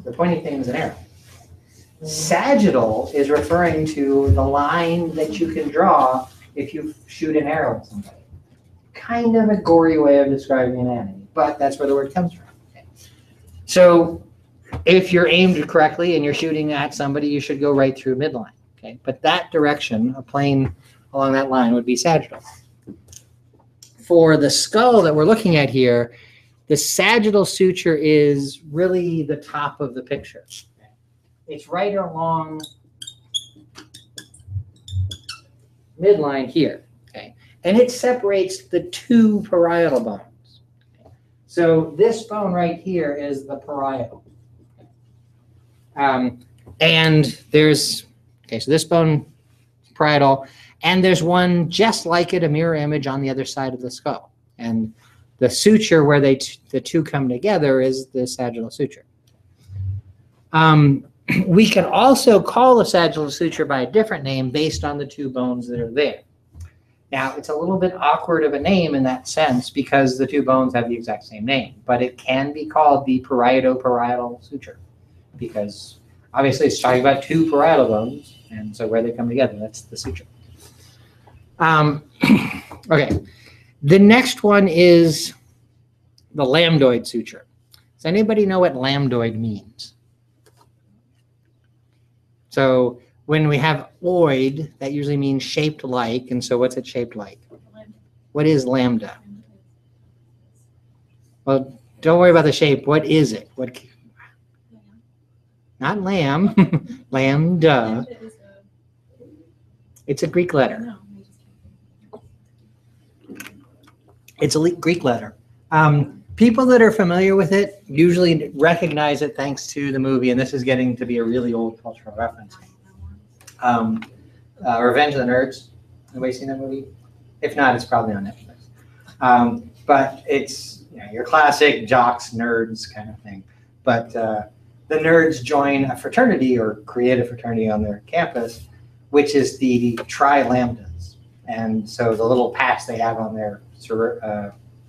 The pointy thing is an arrow. Sagittal is referring to the line that you can draw if you shoot an arrow at somebody. Kind of a gory way of describing anatomy, but that's where the word comes from. Okay. So if you're aimed correctly and you're shooting at somebody, you should go right through midline. Okay, but that direction, a plane along that line, would be sagittal. For the skull that we're looking at here, the sagittal suture is really the top of the picture. It's right along midline here, okay? And it separates the two parietal bones. So this bone right here is the parietal. And there's, okay, so this bone, parietal, and there's one just like it, a mirror image on the other side of the skull. And the suture where the two come together is the sagittal suture. We can also call the sagittal suture by a different name based on the two bones that are there. Now, it's a little bit awkward of a name in that sense because the two bones have the exact same name, but it can be called the parieto-parietal suture because obviously it's talking about two parietal bones, and so where they come together, that's the suture. Okay, the next one is the lambdoid suture. Does anybody know what lambdoid means? So when we have oid, that usually means shaped like, and so what's it shaped like? What is lambda? Well, don't worry about the shape. What is it? What? Not lamb, lambda. It's a Greek letter. It's a Greek letter. People that are familiar with it usually recognize it thanks to the movie, and this is getting to be a really old cultural reference. Revenge of the Nerds. Anybody seen that movie? If not, it's probably on Netflix. But it's your classic jocks, nerds kind of thing. But the nerds join a fraternity or create a fraternity on their campus, which is the Tri-Lambdas. And so the little patch they have on their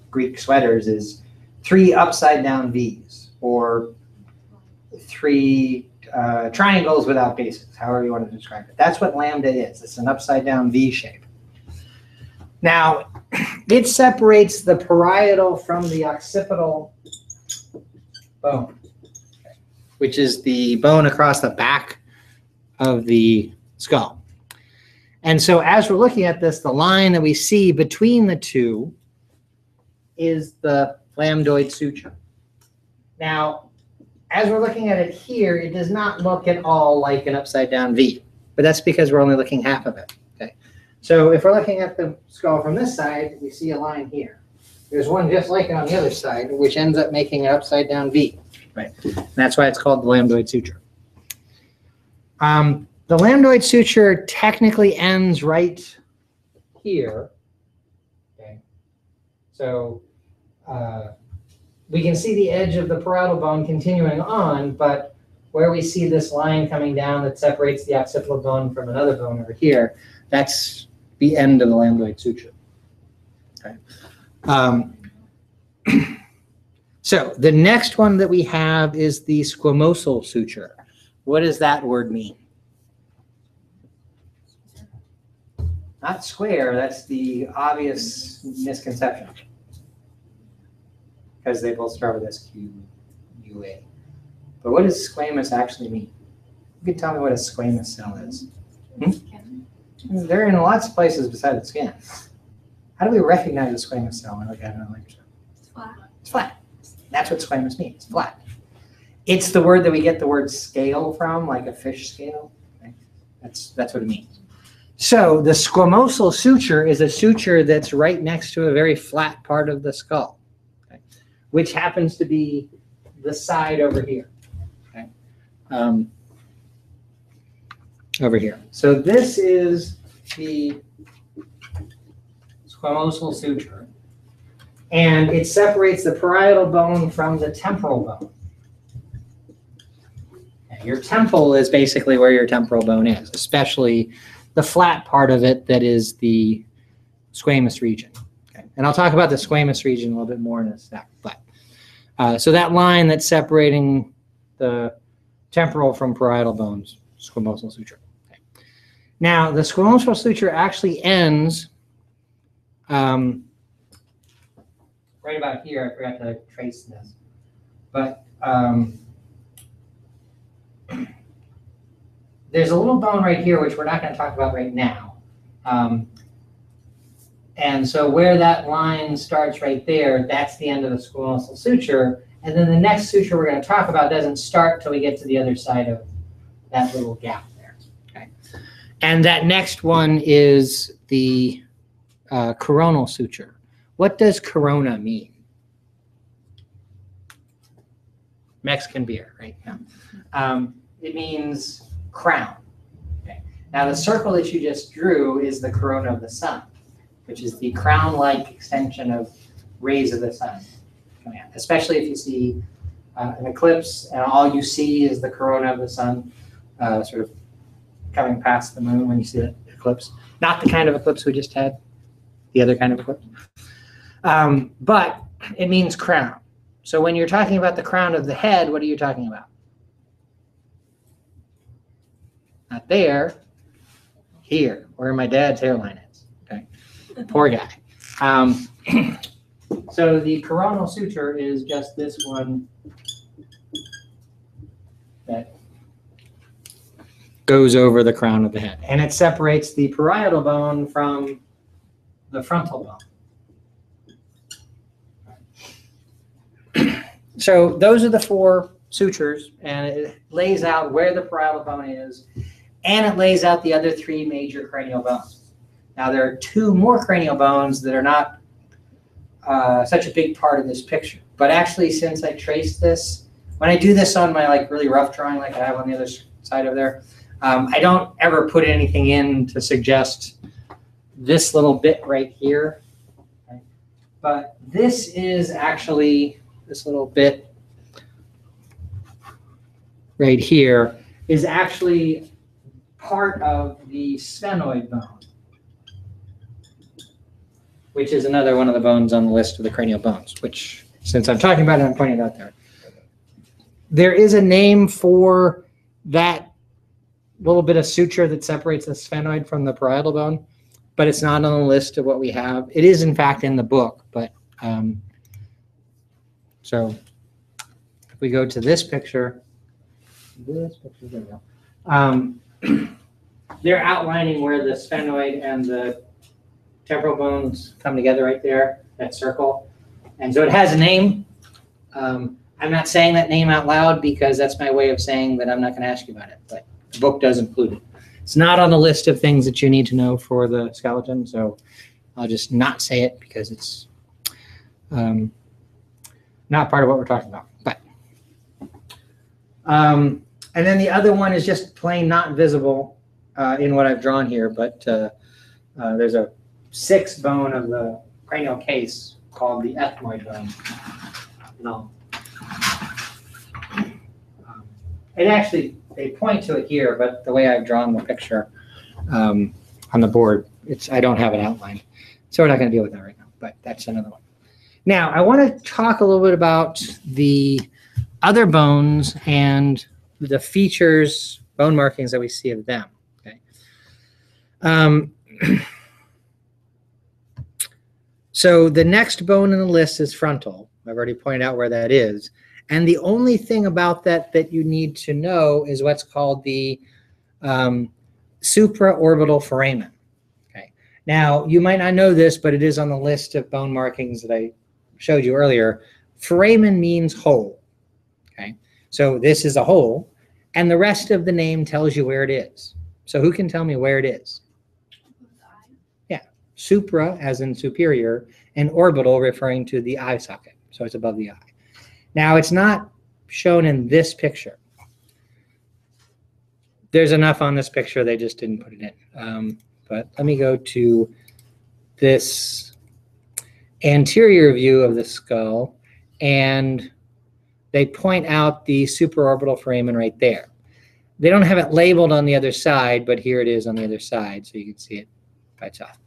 Greek sweaters is 3 upside down V's or 3 triangles without bases, however you want to describe it. That's what lambda is. It's an upside down V shape. Now, it separates the parietal from the occipital bone, which is the bone across the back of the skull. And so as we're looking at this, the line that we see between the two is the lambdoid suture. Now, as we're looking at it here, it does not look at all like an upside down V, but that's because we're only looking half of it. Okay. So if we're looking at the skull from this side, we see a line here. There's one just like it on the other side, which ends up making an upside down V. Right. And that's why it's called the lambdoid suture. The lambdoid suture technically ends right here, So we can see the edge of the parietal bone continuing on, but where we see this line coming down that separates the occipital bone from another bone over here, that's the end of the lambdoid suture. Okay. So the next one that we have is the squamosal suture. What does that word mean? Not square, that's the obvious misconception. Because they both start with SQUA. But what does squamous actually mean? You can tell me what a squamous cell is. They're in lots of places besides the skin. How do we recognize a squamous cell when we look at it on a microscope? It's flat. It's flat. That's what squamous means, flat. It's the word that we get the word scale from, like a fish scale. Okay? That's what it means. So the squamosal suture is a suture that's right next to a very flat part of the skull, okay? Which happens to be the side over here. Okay? Over here. So this is the squamosal suture, and it separates the parietal bone from the temporal bone. Okay, your temple is basically where your temporal bone is, especially the flat part of it that is the squamous region. Okay? And I'll talk about the squamous region a little bit more in a sec. But so that line that's separating the temporal from parietal bones, squamosal suture. Okay. Now, the squamosal suture actually ends right about here. I forgot to trace this. But there's a little bone right here, which we're not going to talk about right now. And so where that line starts right there, that's the end of the squamosal suture. And then the next suture we're going to talk about doesn't start till we get to the other side of that little gap there. Okay. And that next one is the coronal suture. What does corona mean? Mexican beer, right? No. It means crown. Okay. Now the circle that you just drew is the corona of the sun, which is the crown-like extension of rays of the sun coming out. Especially if you see an eclipse and all you see is the corona of the sun sort of coming past the moon when you see the eclipse. Not the kind of eclipse we just had, the other kind of eclipse. But it means crown. So when you're talking about the crown of the head, what are you talking about? Not there, here, where my dad's hairline is. Okay, poor guy. So the coronal suture is just this one that goes over the crown of the head, and it separates the parietal bone from the frontal bone. So those are the four sutures, and it lays out where the parietal bone is, and it lays out the other three major cranial bones. Now there are two more cranial bones that are not such a big part of this picture, but actually since I traced this, when I do this on my like really rough drawing like I have on the other side over there, I don't ever put anything in to suggest this little bit right here, okay? But this is actually, this little bit right here is actually part of the sphenoid bone, which is another one of the bones on the list of the cranial bones, which, since I'm talking about it, I'm pointing it out there. There is a name for that little bit of suture that separates the sphenoid from the parietal bone, but it's not on the list of what we have. It is, in fact, in the book, but so if we go to this picture, there we go. They're outlining where the sphenoid and the temporal bones come together right there, that circle. And so it has a name. I'm not saying that name out loud because that's my way of saying that I'm not going to ask you about it, but the book does include it. It's not on the list of things that you need to know for the skeleton, so I'll just not say it because it's not part of what we're talking about. But and then the other one is just plain not visible in what I've drawn here, but there's a sixth bone of the cranial case called the ethmoid bone. No. It actually, they point to it here, but the way I've drawn the picture on the board, I don't have it outlined. So we're not going to deal with that right now, but that's another one. Now, I want to talk a little bit about the other bones and the features, bone markings that we see of them. Okay. So the next bone in the list is frontal. I've already pointed out where that is. And the only thing about that that you need to know is what's called the supraorbital foramen. Okay. Now, you might not know this, but it is on the list of bone markings that I showed you earlier. Foramen means hole. Okay. So this is a hole, and the rest of the name tells you where it is. So who can tell me where it is? Yeah. Supra, as in superior, and orbital, referring to the eye socket. So it's above the eye. Now, it's not shown in this picture. There's enough on this picture, they just didn't put it in. But let me go to this anterior view of the skull, and they point out the supraorbital foramen right there. They don't have it labeled on the other side, but here it is on the other side, so you can see it by itself.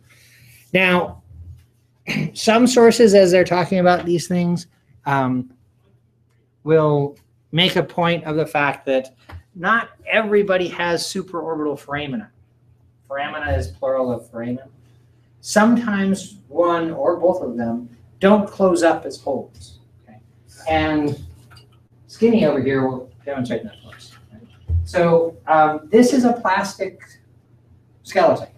Now, some sources, as they're talking about these things, will make a point of the fact that not everybody has supraorbital foramina. Foramina is plural of foramen. Sometimes one or both of them don't close up as holes. Okay? And Skinny over here will demonstrate that for us. Right? So this is a plastic skeleton.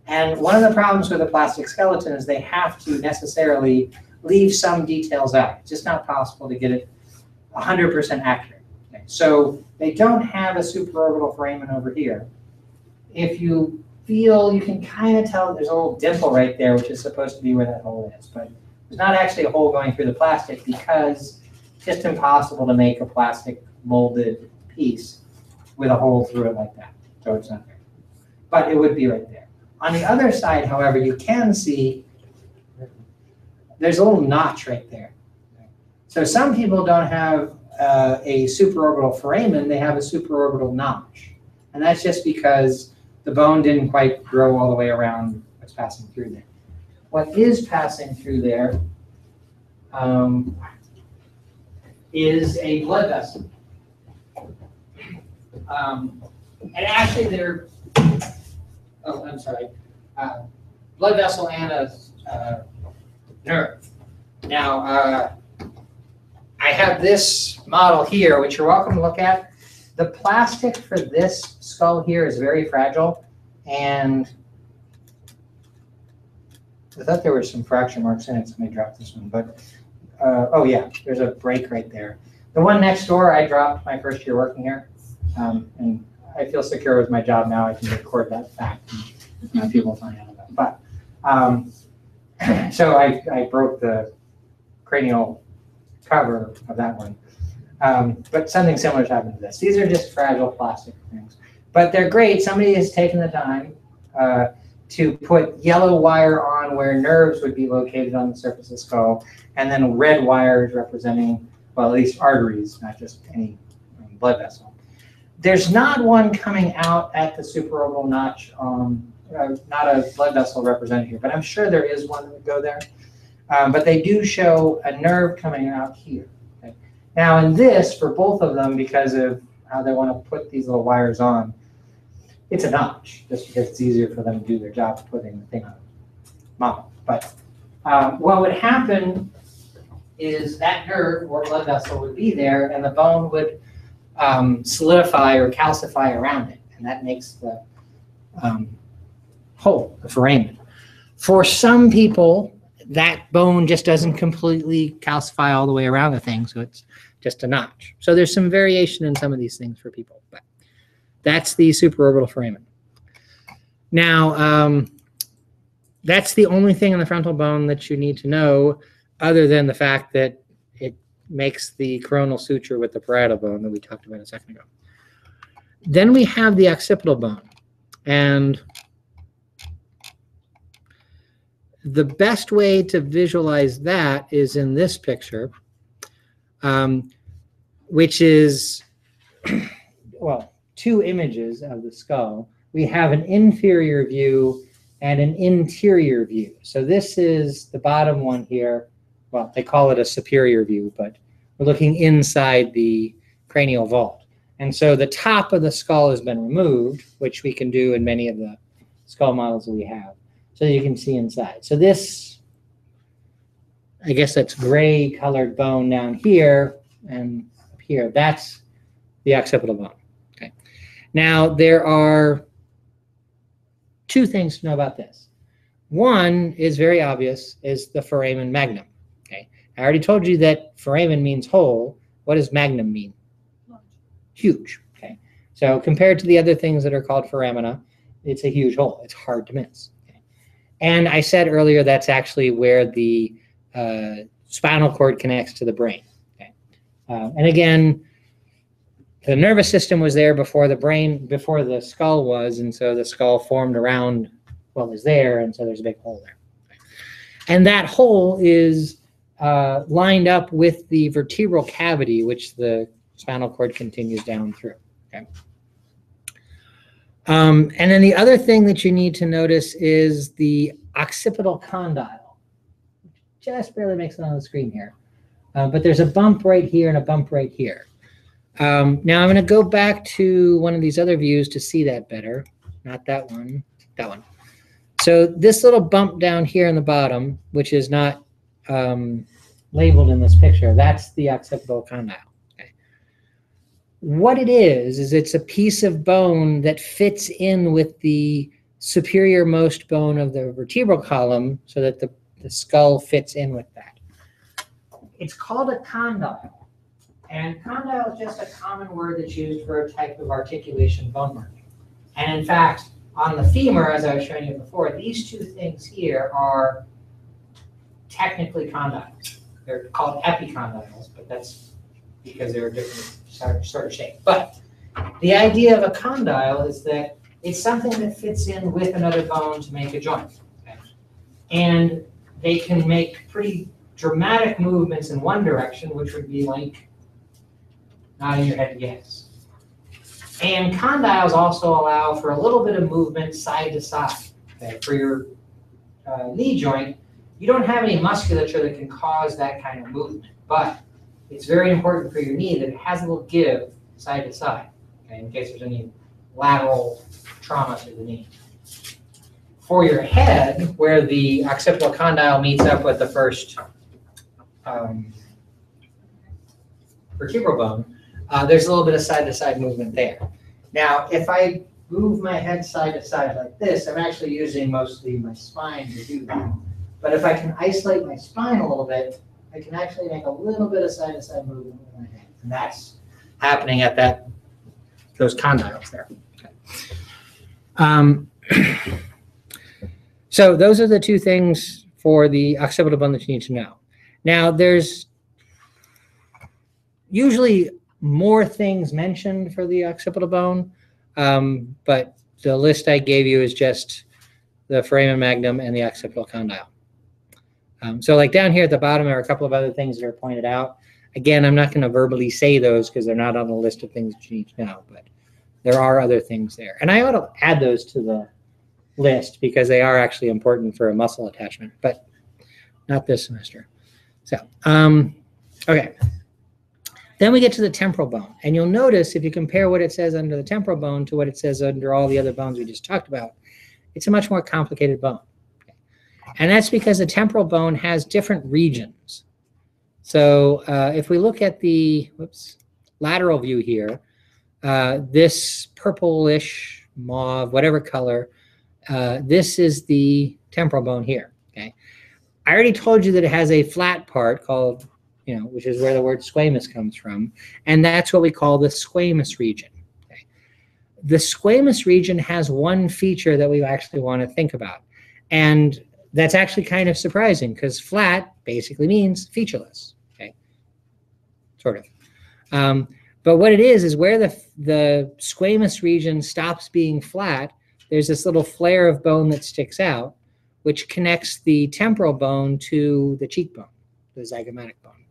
And one of the problems with a plastic skeleton is they have to necessarily leave some details out. It's just not possible to get it 100% accurate. Okay? So they don't have a supraorbital foramen over here. If you feel, you can kind of tell there's a little dimple right there, which is supposed to be where that hole is. But there's not actually a hole going through the plastic because it's just impossible to make a plastic molded piece with a hole through it like that. So it's not there. But it would be right there. On the other side, however, you can see there's a little notch right there. So some people don't have a supraorbital foramen, they have a supraorbital notch. And that's just because the bone didn't quite grow all the way around what's passing through there. What is passing through there is a blood vessel. And actually they're, oh, I'm sorry, blood vessel and a nerve. Now, I have this model here, which you're welcome to look at. The plastic for this skull here is very fragile, and I thought there were some fracture marks in it, so I dropped this one. But, oh yeah, there's a break right there. The one next door, I dropped my first year working here, and I feel secure with my job now. I can record that fact, and people find out about it. But, so I broke the cranial cover of that one. But something similar has happened to this. These are just fragile plastic things. But they're great. Somebody has taken the time to put yellow wire on where nerves would be located on the surface of the skull, and then red wires representing, well, at least arteries, not just any blood vessel. There's not one coming out at the supraorbital notch, not a blood vessel represented here, but I'm sure there is one that would go there. But they do show a nerve coming out here. Okay? Now in this, for both of them, because of how they want to put these little wires on, it's a notch, just because it's easier for them to do their job of putting the thing on model. But what would happen is that nerve or blood vessel would be there, and the bone would solidify or calcify around it, and that makes the hole, the foramen. For some people, that bone just doesn't completely calcify all the way around the thing, so it's just a notch. So there's some variation in some of these things for people, but that's the supraorbital foramen. Now, that's the only thing in the frontal bone that you need to know, other than the fact that it makes the coronal suture with the parietal bone that we talked about a second ago. Then we have the occipital bone, and the best way to visualize that is in this picture, which is, well, two images of the skull. We have an inferior view and an interior view. So this is the bottom one here. Well, they call it a superior view, but we're looking inside the cranial vault. And so the top of the skull has been removed, which we can do in many of the skull models that we have, so you can see inside. So this, I guess that's gray colored bone down here and up here. That's the occipital bone. Okay. Now there are two things to know about this. One is very obvious, is the foramen magnum. Okay. I already told you that foramen means whole. What does magnum mean? Huge. Okay. So compared to the other things that are called foramina, it's a huge hole. It's hard to miss. Okay. And I said earlier that's actually where the spinal cord connects to the brain. Okay. And again, the nervous system was there before the brain, before the skull was, and so the skull formed around what was there, and so there's a big hole there. Okay. And that hole is lined up with the vertebral cavity, which the spinal cord continues down through. Okay. And then the other thing that you need to notice is the occipital condyle, which just barely makes it on the screen here. But there's a bump right here and a bump right here. Now I'm going to go back to one of these other views to see that better. Not that one, that one. So this little bump down here in the bottom, which is not labeled in this picture, that's the occipital condyle. Okay. What it is it's a piece of bone that fits in with the superior most bone of the vertebral column so that the skull fits in with that. It's called a condyle. And condyle is just a common word that's used for a type of articulation bone marking. And in fact, on the femur, as I was showing you before, these two things here are technically condyles. They're called epicondyles, but that's because they're a different sort of shape. But the idea of a condyle is that it's something that fits in with another bone to make a joint. Okay? And they can make pretty dramatic movements in one direction, which would be like nodding your head yes. And condyles also allow for a little bit of movement side to side. Okay? For your knee joint, you don't have any musculature that can cause that kind of movement, but it's very important for your knee that it has a little give side to side, okay, in case there's any lateral trauma to the knee. For your head, where the occipital condyle meets up with the first vertebral bone, there's a little bit of side-to-side movement there. Now, if I move my head side to side like this, I'm actually using mostly my spine to do that. But if I can isolate my spine a little bit, I can actually make a little bit of side-to-side movement with my head. And that's happening at those condyles there. Okay. So those are the two things for the occipital bone that you need to know. Now, there's usually more things mentioned for the occipital bone, but the list I gave you is just the foramen magnum and the occipital condyle. So like down here at the bottom are a couple of other things that are pointed out. Again, I'm not going to verbally say those because they're not on the list of things that you need to know, but there are other things there. And I ought to add those to the list because they are actually important for a muscle attachment, but not this semester. So, okay. Then we get to the temporal bone. And you'll notice if you compare what it says under the temporal bone to what it says under all the other bones we just talked about, it's a much more complicated bone. Okay. And that's because the temporal bone has different regions. So if we look at the lateral view here, this purplish, mauve, whatever color, this is the temporal bone here. Okay. I already told you that it has a flat part called, which is where the word squamous comes from, and that's what we call the squamous region. Okay. The squamous region has one feature that we actually want to think about, and that's actually kind of surprising because flat basically means featureless. Okay, sort of. But what it is where the squamous region stops being flat, there's this little flare of bone that sticks out, which connects the temporal bone to the cheekbone, the zygomatic bone.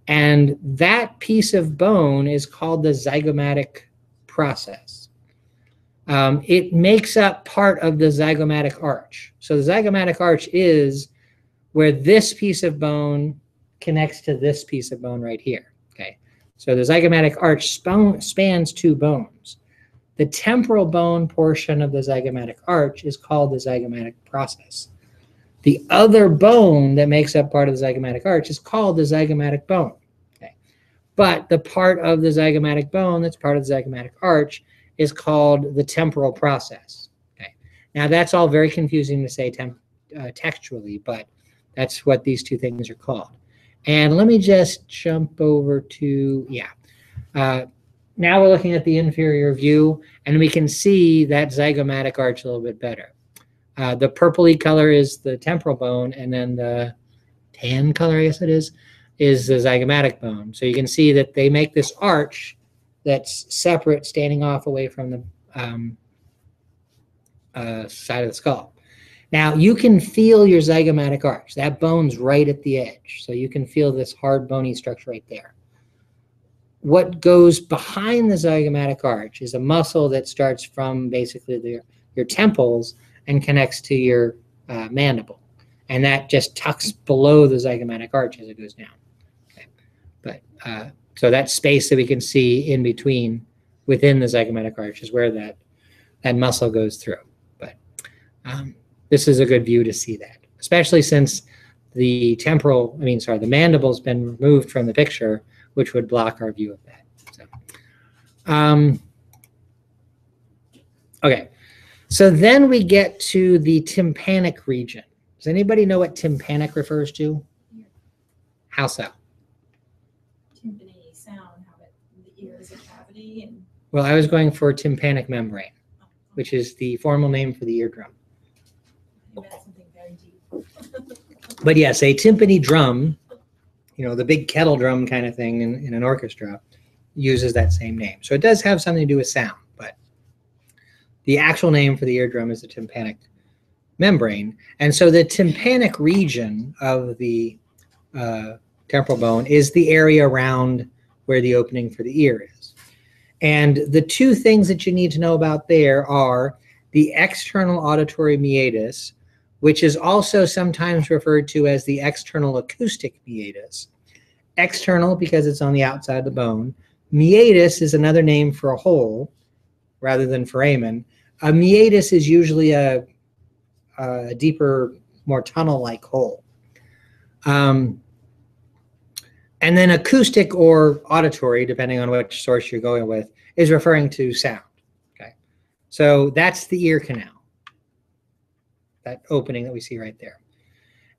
And that piece of bone is called the zygomatic process. It makes up part of the zygomatic arch. So the zygomatic arch is where this piece of bone connects to this piece of bone right here. Okay, so the zygomatic arch spans two bones. The temporal bone portion of the zygomatic arch is called the zygomatic process. The other bone that makes up part of the zygomatic arch is called the zygomatic bone. Okay, but the part of the zygomatic bone that's part of the zygomatic arch is called the temporal process. Okay, now that's all very confusing to say textually, but that's what these two things are called. And let me just jump over to, now we're looking at the inferior view, and we can see that zygomatic arch a little bit better. The purpley color is the temporal bone, and then the tan color, I guess it is the zygomatic bone. So you can see that they make this arch that's separate, standing off away from the side of the skull. Now, you can feel your zygomatic arch. That bone's right at the edge. So you can feel this hard, bony structure right there. What goes behind the zygomatic arch is a muscle that starts from basically your temples and connects to your mandible. And that just tucks below the zygomatic arch as it goes down. Okay. But so that space that we can see in between, within the zygomatic arch, is where that muscle goes through. But this is a good view to see that, especially since the mandible's been removed from the picture, which would block our view of that. So, okay, so then we get to the tympanic region. Does anybody know what tympanic refers to? How so? Timpani sound, how the ear is a cavity. And Well, I was going for tympanic membrane, which is the formal name for the eardrum. maybe that's something very deep. But yes, a timpani drum, the big kettle drum kind of thing in an orchestra, uses that same name. So it does have something to do with sound, but the actual name for the eardrum is the tympanic membrane. And so the tympanic region of the temporal bone is the area around where the opening for the ear is. And the two things that you need to know about there are the external auditory meatus, which is also sometimes referred to as the external acoustic meatus. External because it's on the outside of the bone. Meatus is another name for a hole rather than foramen. A meatus is usually a deeper, more tunnel-like hole. And then acoustic or auditory, depending on which source you're going with, is referring to sound. Okay, so that's the ear canal, that opening that we see right there.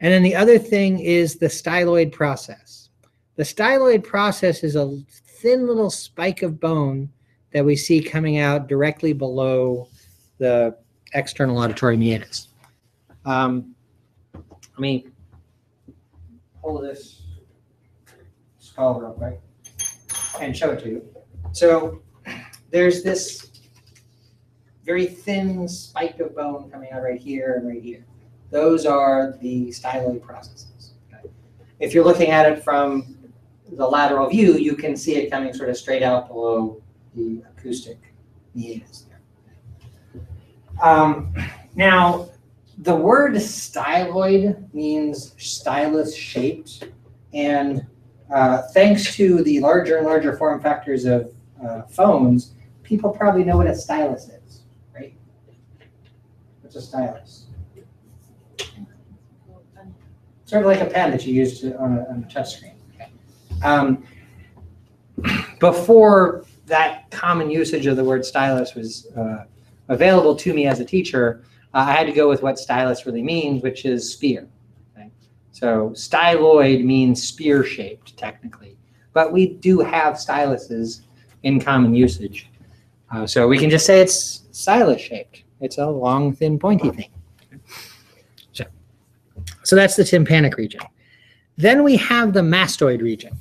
And then the other thing is the styloid process. The styloid process is a thin little spike of bone that we see coming out directly below the external auditory meatus. Let me pull this skull real quick and show it to you. So there's this very thin spike of bone coming out right here and right here. Those are the styloid processes. Okay. If you're looking at it from the lateral view, you can see it coming sort of straight out below the acoustic meatus there. Now, the word styloid means stylus shaped, and thanks to the larger and larger form factors of phones, people probably know what a stylus is, right? What's a stylus? Sort of like a pen that you use on a touch screen. Okay. Before that common usage of the word stylus was available to me as a teacher, I had to go with what stylus really means, which is spear. Okay? So styloid means spear-shaped, technically. But we do have styluses in common usage. So we can just say it's stylus-shaped. It's a long, thin, pointy thing. So that's the tympanic region. Then we have the mastoid region.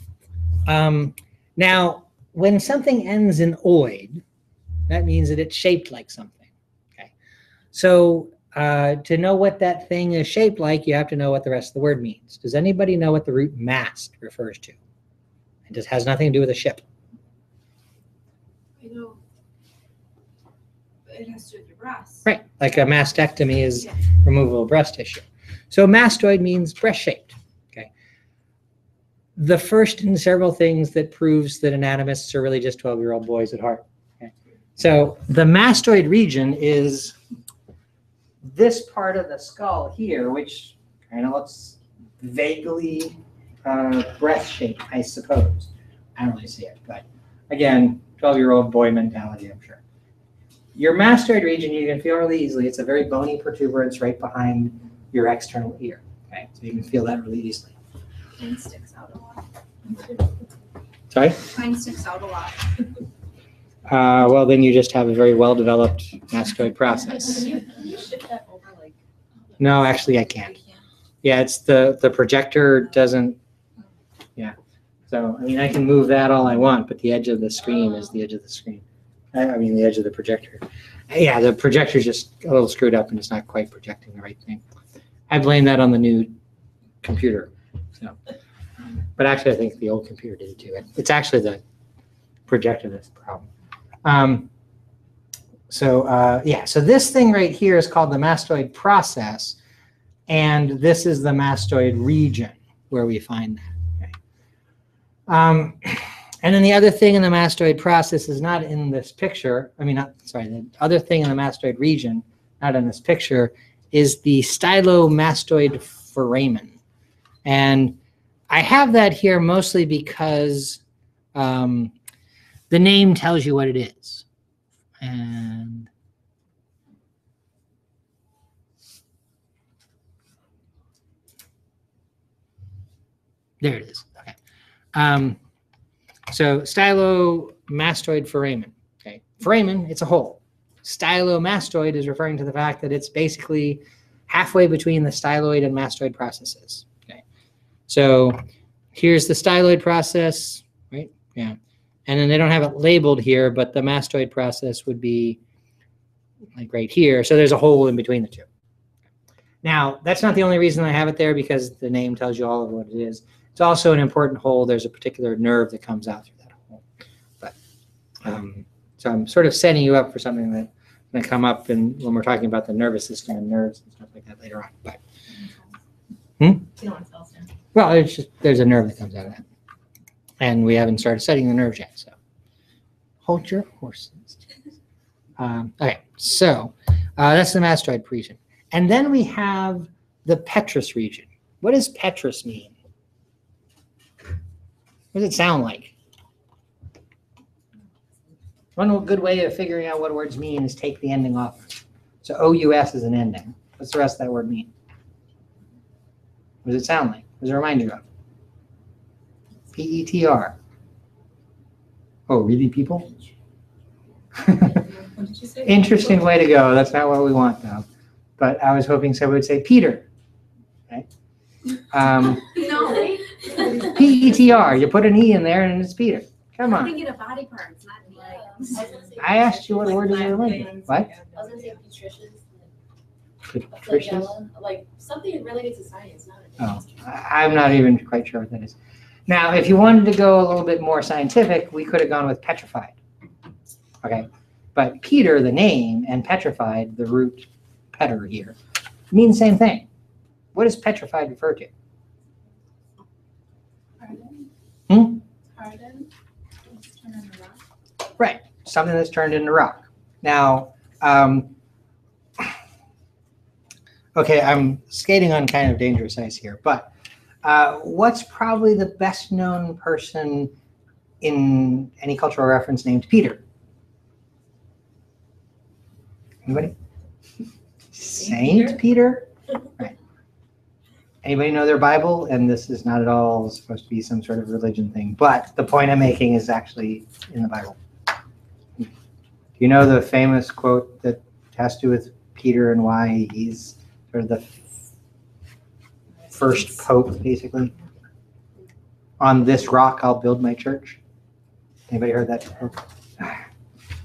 Now, when something ends in oid, that means that it's shaped like something. Okay. So to know what that thing is shaped like, you have to know what the rest of the word means. Does anybody know what the root mast refers to? It just has nothing to do with a ship. I know. It has to do with your breasts. Right, like a mastectomy is Yeah. removal of breast tissue. So mastoid means breast-shaped, okay? The first in several things that proves that anatomists are really just 12-year-old boys at heart. Okay? So the mastoid region is this part of the skull here, which kind of looks vaguely breast-shaped, I suppose. I don't really see it, but again, 12-year-old boy mentality, I'm sure. Your mastoid region, you can feel really easily. It's a very bony protuberance right behind your external ear. Okay, so you can feel that really easily. Mine sticks out a lot. Sorry? Mine sticks out a lot. Well, then you just have a very well-developed mastoid process. Can you shift that over like? No, actually, I can't. Yeah, it's the projector doesn't. Yeah, so I mean, I can move that all I want, but the edge of the screen is the edge of the screen. I mean, the edge of the projector. Yeah, the projector's just a little screwed up and it's not quite projecting the right thing. I blame that on the new computer. So, but actually, I think the old computer did it too. It's actually the projector that's the problem. So this thing right here is called the mastoid process, and this is the mastoid region where we find that. Okay. And then the other thing in the mastoid process is not in this picture. The other thing in the mastoid region, not in this picture, is the stylomastoid foramen. And I have that here mostly because the name tells you what it is. And there it is. Okay. So stylomastoid foramen. Okay. Foramen, it's a hole. Stylomastoid is referring to the fact that it's basically halfway between the styloid and mastoid processes. Okay. So here's the styloid process, right? Yeah. And then they don't have it labeled here, but the mastoid process would be like right here. So there's a hole in between the two. Now, that's not the only reason I have it there, because the name tells you all of what it is. It's also an important hole. There's a particular nerve that comes out through that hole. But so I'm sort of setting you up for something that's going to come up when we're talking about the nervous system and nerves and stuff like that later on. But You don't want to tell us now. well, it's just there's a nerve that comes out of that, and we haven't started studying the nerves yet. So hold your horses. Okay, so that's the mastoid region, and then we have the petrous region. What does petrous mean? What does it sound like? One good way of figuring out what words mean is take the ending off. So OUS is an ending. What's the rest of that word mean? What does it sound like? What does it remind you of? PETR. Oh, really, people? What did you say? Interesting way to go. That's not what we want, though. But I was hoping somebody would say Peter. Okay. No. PETR. You put an E in there and it's Peter. Come I on. didn't get a body part. It's not me. I asked you what word is it related. What? I was gonna say patricians, Patricius? like something related to science, not a Oh, I'm not even quite sure what that is. Now, if you wanted to go a little bit more scientific, we could have gone with petrified. Okay, but Peter, the name, and petrified, the root petter here, mean the same thing. What does petrified refer to? Harden. Harden. It's turned into rock. Right, something that's turned into rock. Now, okay, I'm skating on kind of dangerous ice here, but what's probably the best known person in any cultural reference named Peter? Anybody? Saint Peter? Right. Anybody know their Bible? And this is not at all supposed to be some sort of religion thing, but the point I'm making is actually in the Bible. Do you know the famous quote that has to do with Peter and why he's sort of the first pope, basically? On this rock, I'll build my church. Anybody heard that quote?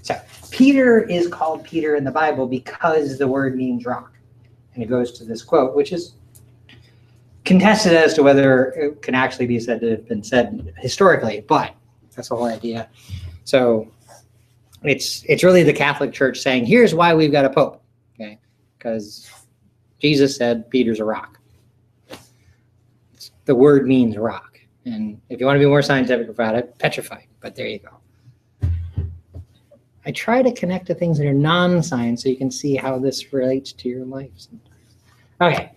So Peter is called Peter in the Bible because the word means rock. And it goes to this quote, which is contested as to whether it can actually be said to have been said historically, but that's the whole idea. So it's really the Catholic Church saying, here's why we've got a pope, okay? Because Jesus said Peter's a rock. The word means rock. And if you want to be more scientific about it, petrified, but there you go. I try to connect to things that are non-science so you can see how this relates to your life sometimes. Okay,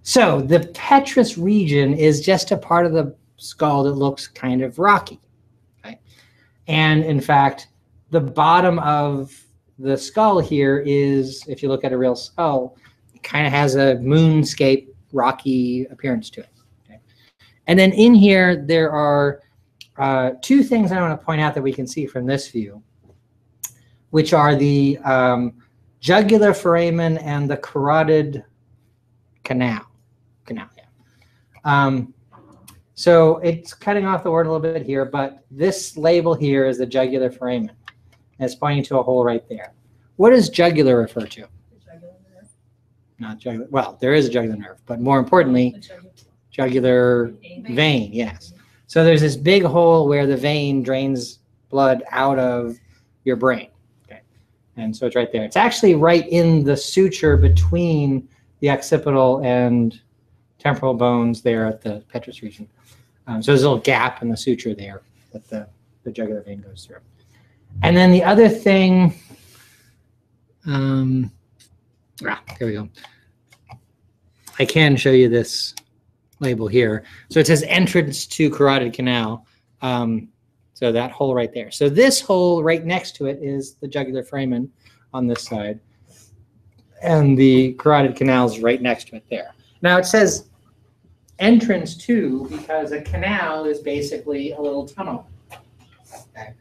so the petrous region is just a part of the skull that looks kind of rocky. Okay? And in fact, the bottom of the skull here is, if you look at a real skull, it kind of has a moonscape, rocky appearance to it. Okay? And then in here, there are two things I want to point out that we can see from this view, which are the jugular foramen and the carotid canal. So it's cutting off the word a little bit here, but this label here is the jugular foramen. And it's pointing to a hole right there. What does jugular refer to? Not jugular. Well, there is a jugular nerve, but more importantly, jugular vein, yes. So there's this big hole where the vein drains blood out of your brain. Okay. And so it's right there. It's actually right in the suture between the occipital and temporal bones there at the petrous region. So there's a little gap in the suture there that the jugular vein goes through. And then the other thing, here we go. I can show you this label here. So it says entrance to carotid canal. So that hole right there. So this hole right next to it is the jugular foramen on this side. And the carotid canal is right next to it there. Now it says entrance to because a canal is basically a little tunnel. Okay.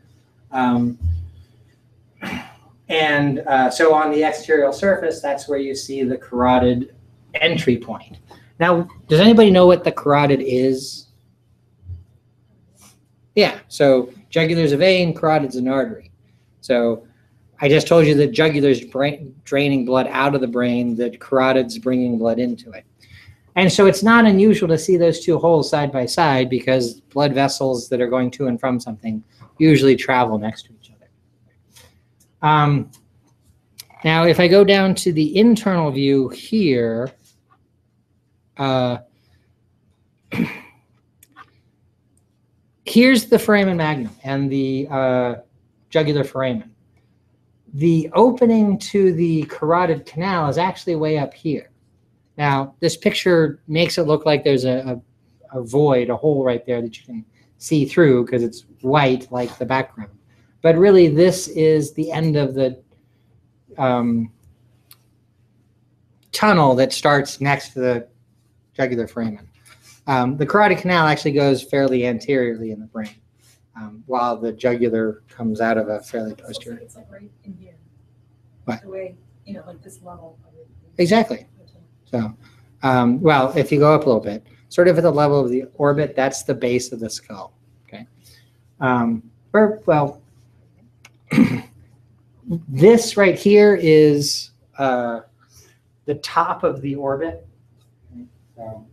So on the exterior surface, that's where you see the carotid entry point. Now, does anybody know what the carotid is? Yeah, so jugular is a vein, carotid is an artery. So I just told you that jugular is draining blood out of the brain, that carotid's bringing blood into it. And so it's not unusual to see those two holes side by side because blood vessels that are going to and from something usually travel next to each other. Now, if I go down to the internal view here, here's the foramen magnum and the jugular foramen. The opening to the carotid canal is actually way up here. Now, this picture makes it look like there's a void, a hole right there that you can see through because it's white like the background. But really, this is the end of the tunnel that starts next to the jugular foramen. The carotid canal actually goes fairly anteriorly in the brain, while the jugular comes out of a fairly posterior. It's like right in here. What? The way, like this level. Exactly. So, well, if you go up a little bit, sort of at the level of the orbit, that's the base of the skull. Okay. This right here is the top of the orbit. So,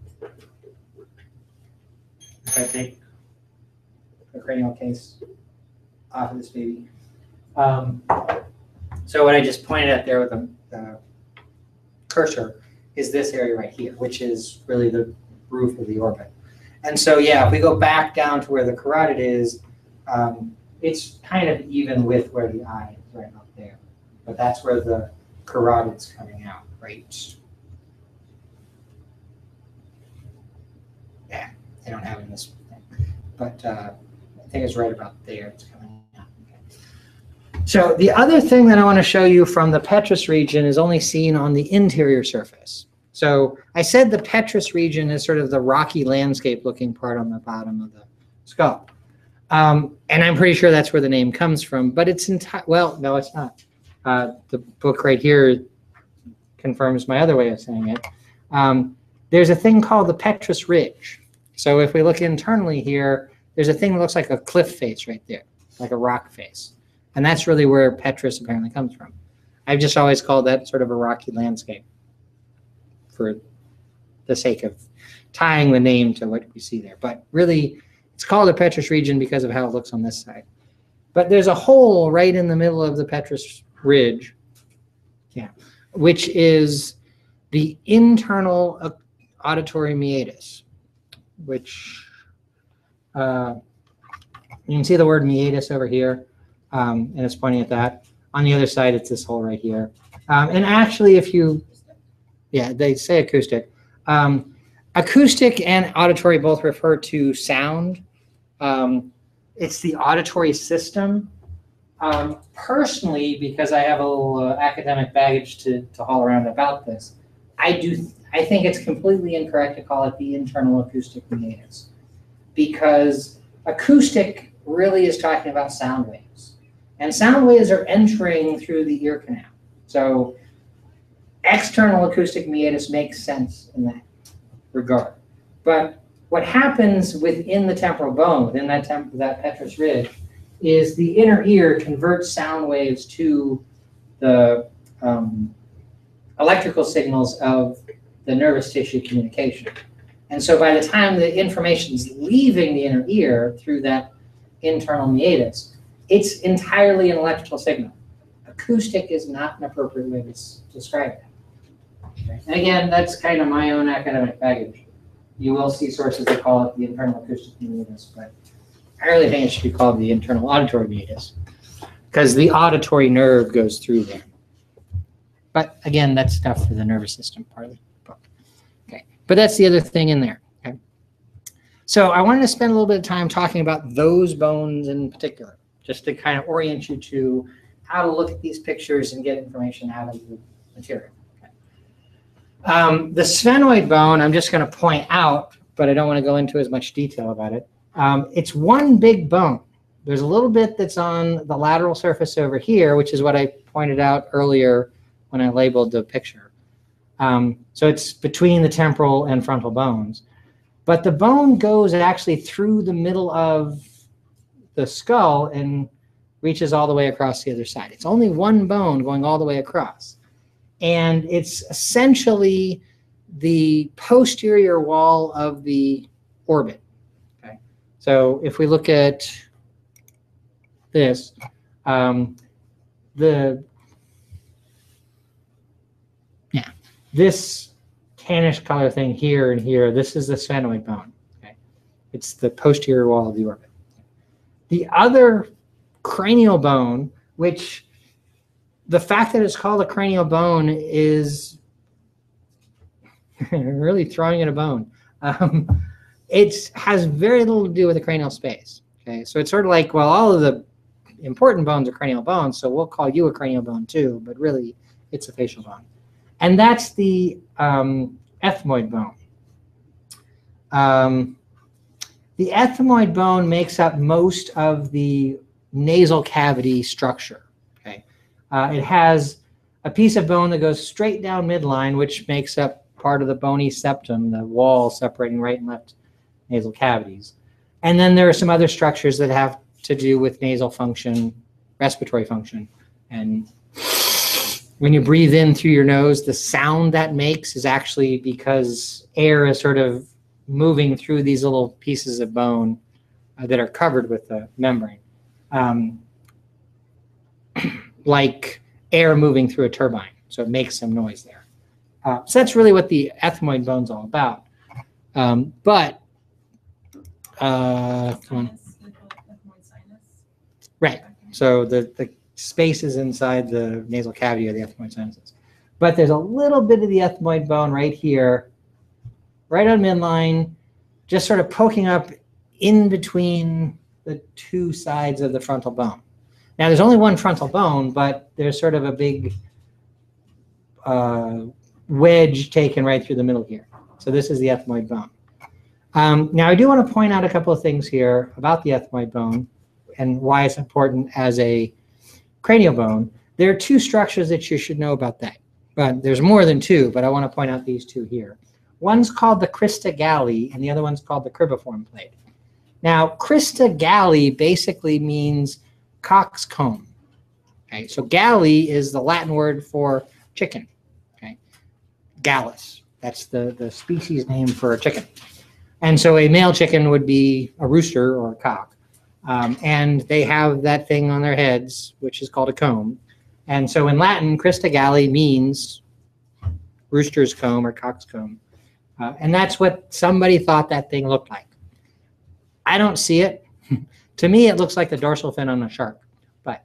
if I take the cranial case off of this baby. So what I just pointed at there with the cursor is this area right here, which is really the roof of the orbit. And so, yeah, if we go back down to where the carotid is, it's kind of even with where the eye is right up there. But that's where the carotid's coming out, right? Yeah, they don't have it in this thing. But I think it's right about there. It's coming out. Okay. So the other thing that I want to show you from the petrous region is only seen on the interior surface. So I said the petrous region is sort of the rocky landscape looking part on the bottom of the skull. And I'm pretty sure that's where the name comes from, but it's well, no, it's not. The book right here confirms my other way of saying it. There's a thing called the petrous ridge. So if we look internally here, there's a thing that looks like a cliff face right there, like a rock face. And that's really where petrous apparently comes from. I've just always called that sort of a rocky landscape. for the sake of tying the name to what we see there. But really, it's called a Petrus region because of how it looks on this side. But there's a hole right in the middle of the Petrus ridge, which is the internal auditory meatus, which you can see the word meatus over here, and it's pointing at that. On the other side, it's this hole right here. And actually, they say acoustic. Acoustic and auditory both refer to sound. It's the auditory system. Personally, because I have a little academic baggage to haul around about this, I think it's completely incorrect to call it the internal acoustic meatus, because acoustic really is talking about sound waves, and sound waves are entering through the ear canal. So external acoustic meatus makes sense in that regard. But what happens within the temporal bone, within that petrous ridge, is the inner ear converts sound waves to the electrical signals of the nervous tissue communication. And so by the time the information is leaving the inner ear through that internal meatus, it's entirely an electrical signal. Acoustic is not an appropriate way to describe it. Okay. And again, that's kind of my own academic baggage. You will see sources that call it the internal acoustic meatus, but I really think it should be called the internal auditory meatus, because the auditory nerve goes through there. But again, that's stuff for the nervous system part of the book. Okay, but that's the other thing in there. Okay, so I wanted to spend a little bit of time talking about those bones in particular, just to kind of orient you to how to look at these pictures and get information out of the material. The sphenoid bone, I'm just going to point out, but I don't want to go into as much detail about it. It's one big bone. There's a little bit that's on the lateral surface over here, which is what I pointed out earlier when I labeled the picture. So it's between the temporal and frontal bones. But the bone goes actually through the middle of the skull and reaches all the way across the other side. It's only one bone going all the way across. And it's essentially the posterior wall of the orbit. Okay, so if we look at this, this tannish color thing here and here, this is the sphenoid bone. Okay, it's the posterior wall of the orbit. The other cranial bone, which the fact that it's called a cranial bone is really throwing it a bone. It has very little to do with the cranial space. Okay, so it's sort of like, well, all of the important bones are cranial bones, so we'll call you a cranial bone too, but really it's a facial bone. And that's the ethmoid bone. The ethmoid bone makes up most of the nasal cavity structure. It has a piece of bone that goes straight down midline, which makes up part of the bony septum, the wall separating right and left nasal cavities. And then there are some other structures that have to do with nasal function, respiratory function. And when you breathe in through your nose, the sound that makes is actually because air is sort of moving through these little pieces of bone that are covered with the membrane. Like air moving through a turbine, so it makes some noise there. So that's really what the ethmoid bone's all about. Right, so the spaces inside the nasal cavity are the ethmoid sinuses. But there's a little bit of the ethmoid bone right here, right on midline, just sort of poking up in between the two sides of the frontal bone. Now, there's only one frontal bone, but there's sort of a big wedge taken right through the middle here. So this is the ethmoid bone. Now, I do want to point out a couple of things here about the ethmoid bone and why it's important as a cranial bone. There are two structures that you should know about that. But there's more than two, but I want to point out these two here. One's called the crista galli, and the other one's called the cribriform plate. Now, crista galli basically means cock's comb. Okay, so galli is the Latin word for chicken. Okay, gallus, That's the species name for a chicken. And so a male chicken would be a rooster or a cock. And they have that thing on their heads, which is called a comb. And so in Latin, Christa Galli means rooster's comb or cock's comb. And that's what somebody thought that thing looked like. I don't see it. To me, it looks like the dorsal fin on a shark, but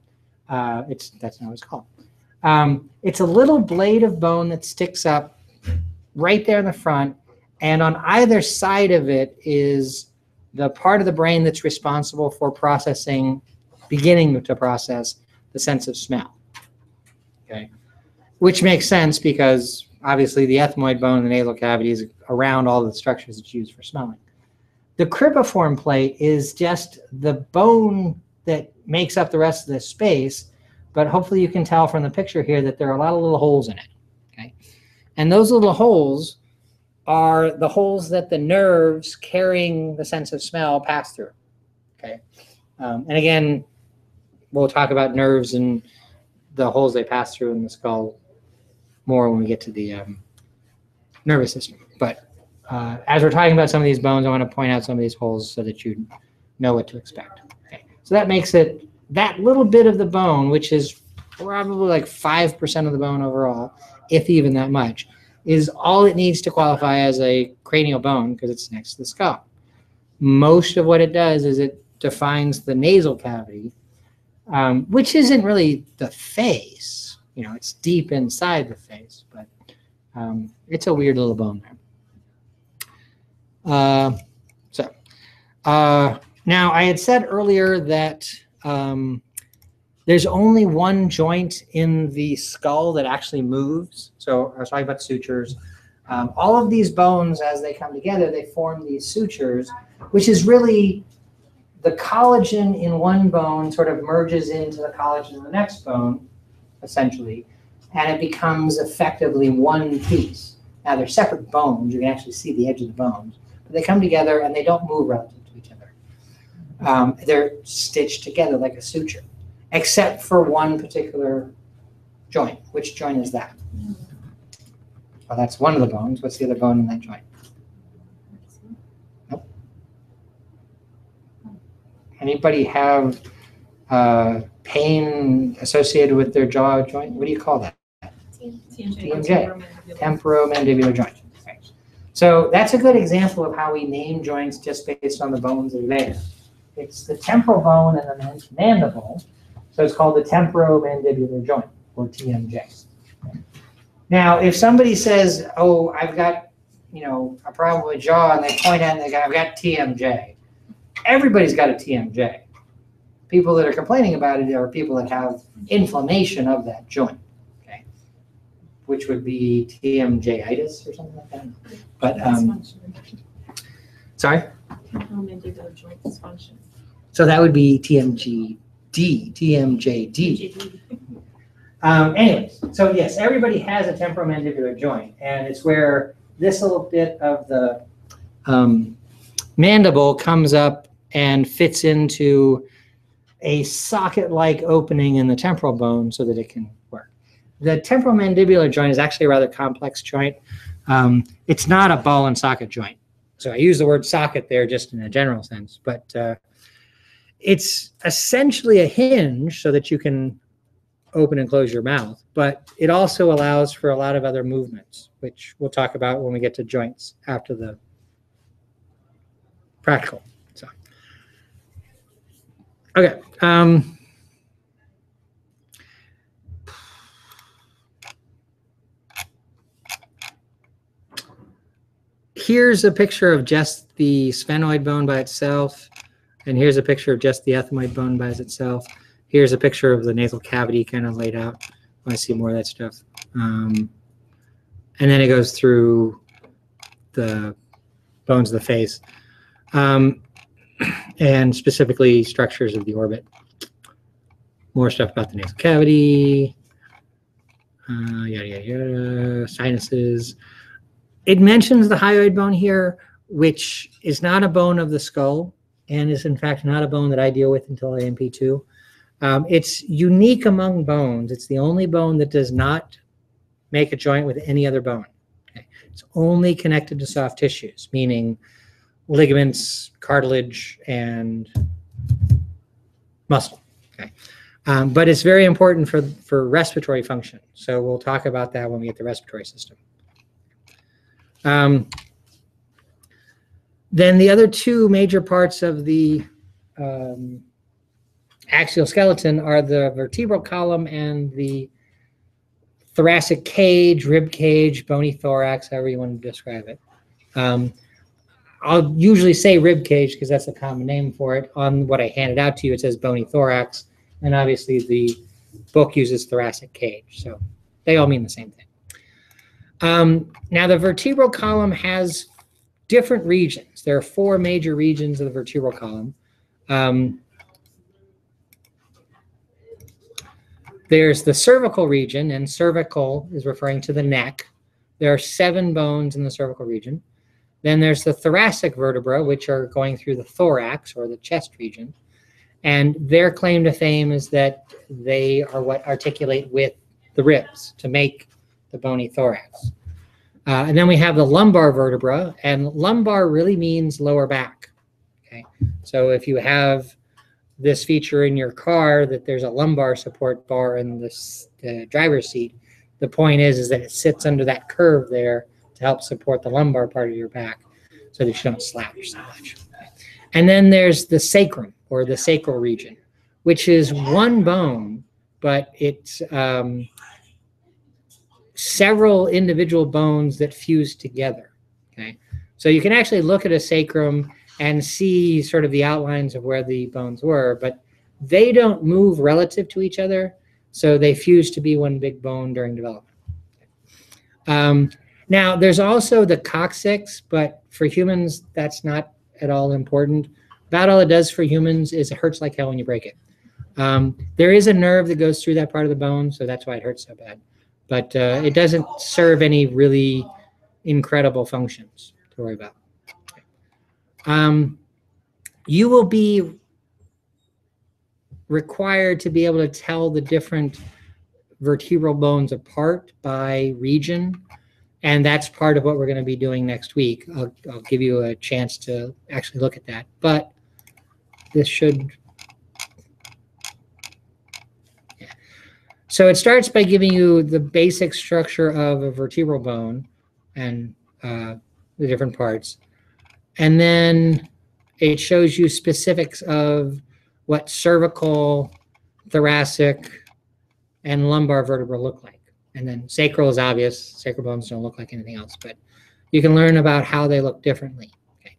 that's not what it's called. It's a little blade of bone that sticks up right there in the front, and on either side of it is the part of the brain that's responsible for beginning to process the sense of smell. Okay, which makes sense because obviously the ethmoid bone in the nasal cavity is around all the structures that's used for smelling. The cribriform plate is just the bone that makes up the rest of the space, but hopefully you can tell from the picture here that there are a lot of little holes in it. Okay, and those little holes are the holes that the nerves carrying the sense of smell pass through. Okay, and again, we'll talk about nerves and the holes they pass through in the skull more when we get to the nervous system. But as we're talking about some of these bones, I want to point out some of these holes so that you know what to expect. Okay, so that makes it that little bit of the bone, which is probably like 5% of the bone overall, if even that much, is all it needs to qualify as a cranial bone because it's next to the skull. Most of what it does is it defines the nasal cavity, which isn't really the face. You know, it's deep inside the face, but it's a weird little bone there. Now I had said earlier that there's only one joint in the skull that actually moves. So I was talking about sutures. All of these bones, as they come together, they form these sutures, which is really the collagen in one bone sort of merges into the collagen in the next bone, essentially, and it becomes effectively one piece. Now they're separate bones. You can actually see the edge of the bones, but they come together and they don't move relative to each other. They're stitched together like a suture, except for one particular joint. Which joint is that? Well, that's one of the bones. What's the other bone in that joint? Nope. Anybody have pain associated with their jaw joint? What do you call that? TMJ, temporomandibular joint. Right. So that's a good example of how we name joints just based on the bones that are there. It's the temporal bone and the mandible, so it's called the temporomandibular joint, or TMJ. Now, if somebody says, "Oh, I've got, a problem with jaw," and they point at it and they go, "I've got TMJ," everybody's got a TMJ. People that are complaining about it are people that have inflammation of that joint, okay, which would be TMJ-itis or something like that. But sorry. Temporomandibular joint dysfunction. So that would be TMJD. Anyways, so yes, everybody has a temporomandibular joint, and it's where this little bit of the mandible comes up and fits into a socket-like opening in the temporal bone so that it can work. The temporomandibular joint is actually a rather complex joint. It's not a ball and socket joint. So I use the word socket there just in a general sense, but it's essentially a hinge so that you can open and close your mouth, but it also allows for a lot of other movements, which we'll talk about when we get to joints after the practical. So, okay. Here's a picture of just the sphenoid bone by itself, and here's a picture of just the ethmoid bone by itself. Here's a picture of the nasal cavity kind of laid out. I want to see more of that stuff. And then it goes through the bones of the face, and specifically structures of the orbit. More stuff about the nasal cavity, yada, yada, yada, sinuses. It mentions the hyoid bone here, which is not a bone of the skull and is in fact not a bone that I deal with until AMP2. It's unique among bones. It's the only bone that does not make a joint with any other bone. Okay? It's only connected to soft tissues, meaning ligaments, cartilage, and muscle. Okay? But it's very important for respiratory function. So we'll talk about that when we get the respiratory system. Then the other two major parts of the axial skeleton are the vertebral column and the thoracic cage, rib cage, bony thorax, however you want to describe it. I'll usually say rib cage because that's a common name for it. On what I handed out to you, it says bony thorax, and obviously the book uses thoracic cage, so they all mean the same thing. Now the vertebral column has different regions. There are 4 major regions of the vertebral column. There's the cervical region, and cervical is referring to the neck. There are 7 bones in the cervical region. Then there's the thoracic vertebra, which are going through the thorax or the chest region. And their claim to fame is that they are what articulate with the ribs to make the bony thorax. And then we have the lumbar vertebra, and lumbar really means lower back. Okay, so if you have this feature in your car that there's a lumbar support bar in the driver's seat, the point is that it sits under that curve there to help support the lumbar part of your back so that you don't slouch so much. And then there's the sacrum or the sacral region, which is one bone, but it's several individual bones that fuse together. Okay, so you can actually look at a sacrum and see sort of the outlines of where the bones were, but they don't move relative to each other, so they fuse to be one big bone during development. Now, there's also the coccyx, but for humans, that's not at all important. About all it does for humans is it hurts like hell when you break it. There is a nerve that goes through that part of the bone, so that's why it hurts so bad. But it doesn't serve any really incredible functions to worry about. You will be required to be able to tell the different vertebral bones apart by region, and that's part of what we're going to be doing next week. I'll give you a chance to actually look at that, but this should... So it starts by giving you the basic structure of a vertebral bone and the different parts. And then it shows you specifics of what cervical, thoracic, and lumbar vertebra look like. And then sacral is obvious. Sacral bones don't look like anything else, but you can learn about how they look differently. Okay.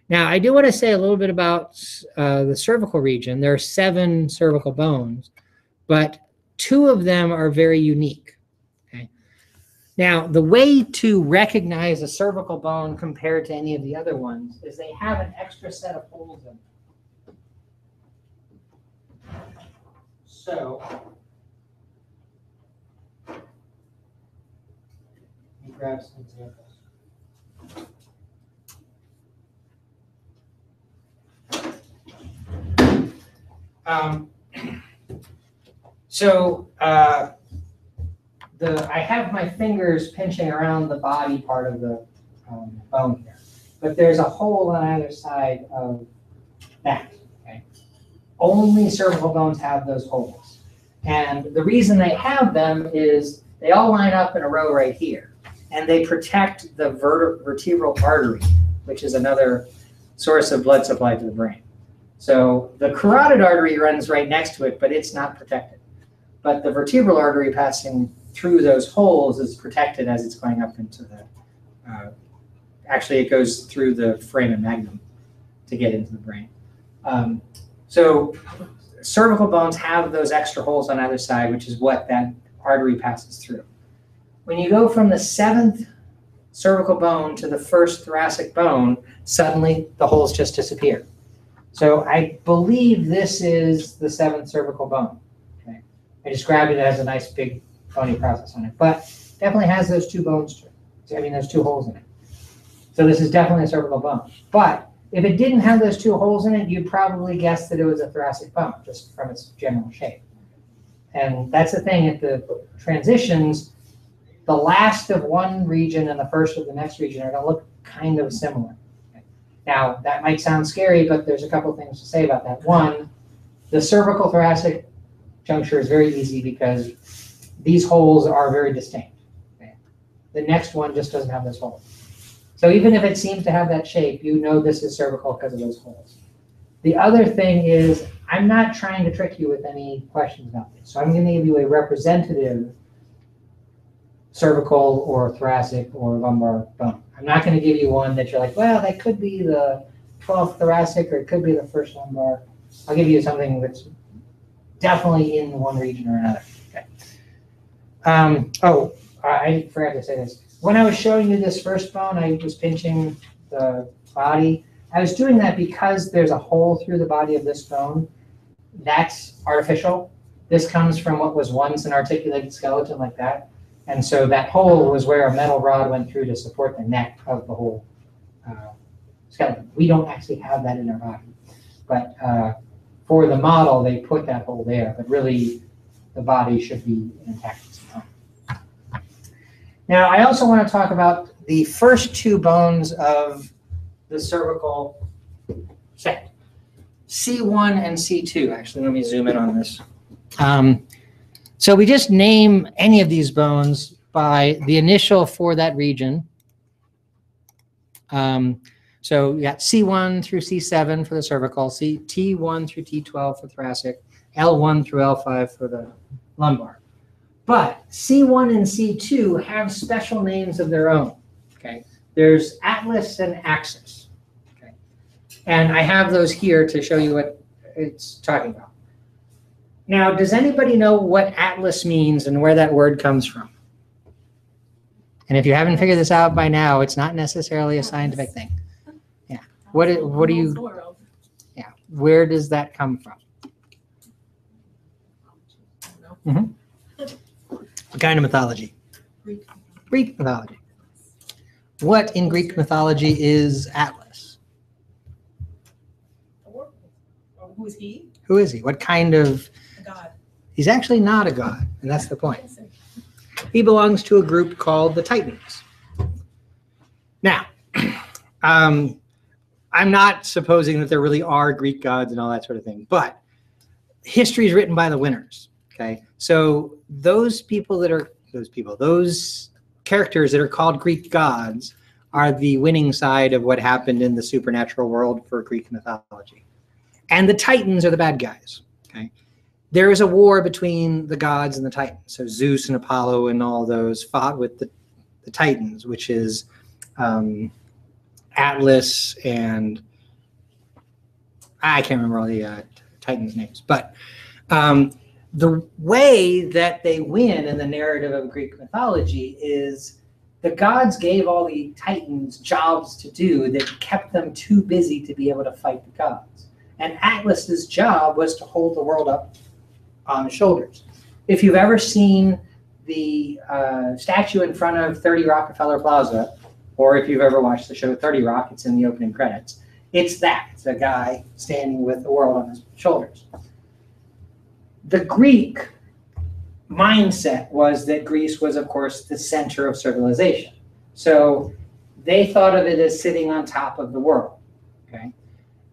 Now, I do want to say a little bit about the cervical region. There are 7 cervical bones, but 2 of them are very unique. Okay. Now, the way to recognize a cervical bone compared to any of the other ones is they have an extra set of holes in them. So, let me grab some examples. I have my fingers pinching around the body part of the bone here, but there's a hole on either side of that. Okay? Only cervical bones have those holes. And the reason they have them is they all line up in a row right here, and they protect the vertebral artery, which is another source of blood supply to the brain. So the carotid artery runs right next to it, but it's not protected. But the vertebral artery passing through those holes is protected as it's going up into the, actually it goes through the foramen magnum to get into the brain. So cervical bones have those extra holes on either side, which is what that artery passes through. When you go from the 7th cervical bone to the 1st thoracic bone, suddenly the holes just disappear. So I believe this is the 7th cervical bone. Okay. I described it as a nice big bony process on it, but definitely has those 2 bones, those 2 holes in it. So this is definitely a cervical bone. But if it didn't have those 2 holes in it, you'd probably guess that it was a thoracic bone, just from its general shape. And that's the thing, at the transitions, the last of one region and the first of the next region are going to look kind of similar. Okay. Now, that might sound scary, but there's a couple things to say about that. One, the cervical thoracic juncture is very easy because these holes are very distinct. Okay. The next one just doesn't have this hole. So even if it seems to have that shape, you know this is cervical because of those holes. The other thing is, I'm not trying to trick you with any questions about this. So I'm going to give you a representative cervical or thoracic or lumbar bone. I'm not going to give you one that you're like, well, that could be the 12th thoracic or it could be the first lumbar. I'll give you something that's definitely in one region or another. Okay. I forgot to say this. When I was showing you this first bone, I was pinching the body. I was doing that because there's a hole through the body of this bone. That's artificial. This comes from what was once an articulated skeleton like that. And so that hole was where a metal rod went through to support the neck of the whole skeleton. We don't actually have that in our body. But for the model, they put that hole there. But really, the body should be intact. Now, I also want to talk about the first two bones of the cervical set. C1 and C2. Actually, let me zoom in on this. So we just name any of these bones by the initial for that region. So you got C1 through C7 for the cervical, T1 through T12 for thoracic, L1 through L5 for the lumbar. But C1 and C2 have special names of their own. Okay, there's atlas and axis. Okay, and I have those here to show you what it's talking about. Now, does anybody know what atlas means and where that word comes from? And if you haven't figured this out by now, it's not necessarily a scientific thing. Yeah. What do you? Yeah. Where does that come from? Mm-hmm. What kind of mythology? Greek mythology. What in Greek mythology is Atlas? Who is he? Who is he? What kind of? A god. He's actually not a god, and that's the point. He belongs to a group called the Titans. Now, I'm not supposing that there really are Greek gods and all that sort of thing, but history is written by the winners. Okay, so those characters that are called Greek gods are the winning side of what happened in the supernatural world for Greek mythology. And the Titans are the bad guys. Okay, there is a war between the gods and the Titans. So Zeus and Apollo and all those fought with the Titans, which is Atlas and I can't remember all the Titans' names, but the way that they win in the narrative of Greek mythology is the gods gave all the Titans jobs to do that kept them too busy to be able to fight the gods. And Atlas's job was to hold the world up on his shoulders. If you've ever seen the statue in front of 30 Rockefeller Plaza, or if you've ever watched the show 30 Rock, it's in the opening credits. It's that. It's a guy standing with the world on his shoulders. The Greek mindset was that Greece was, of course, the center of civilization. So they thought of it as sitting on top of the world. Okay,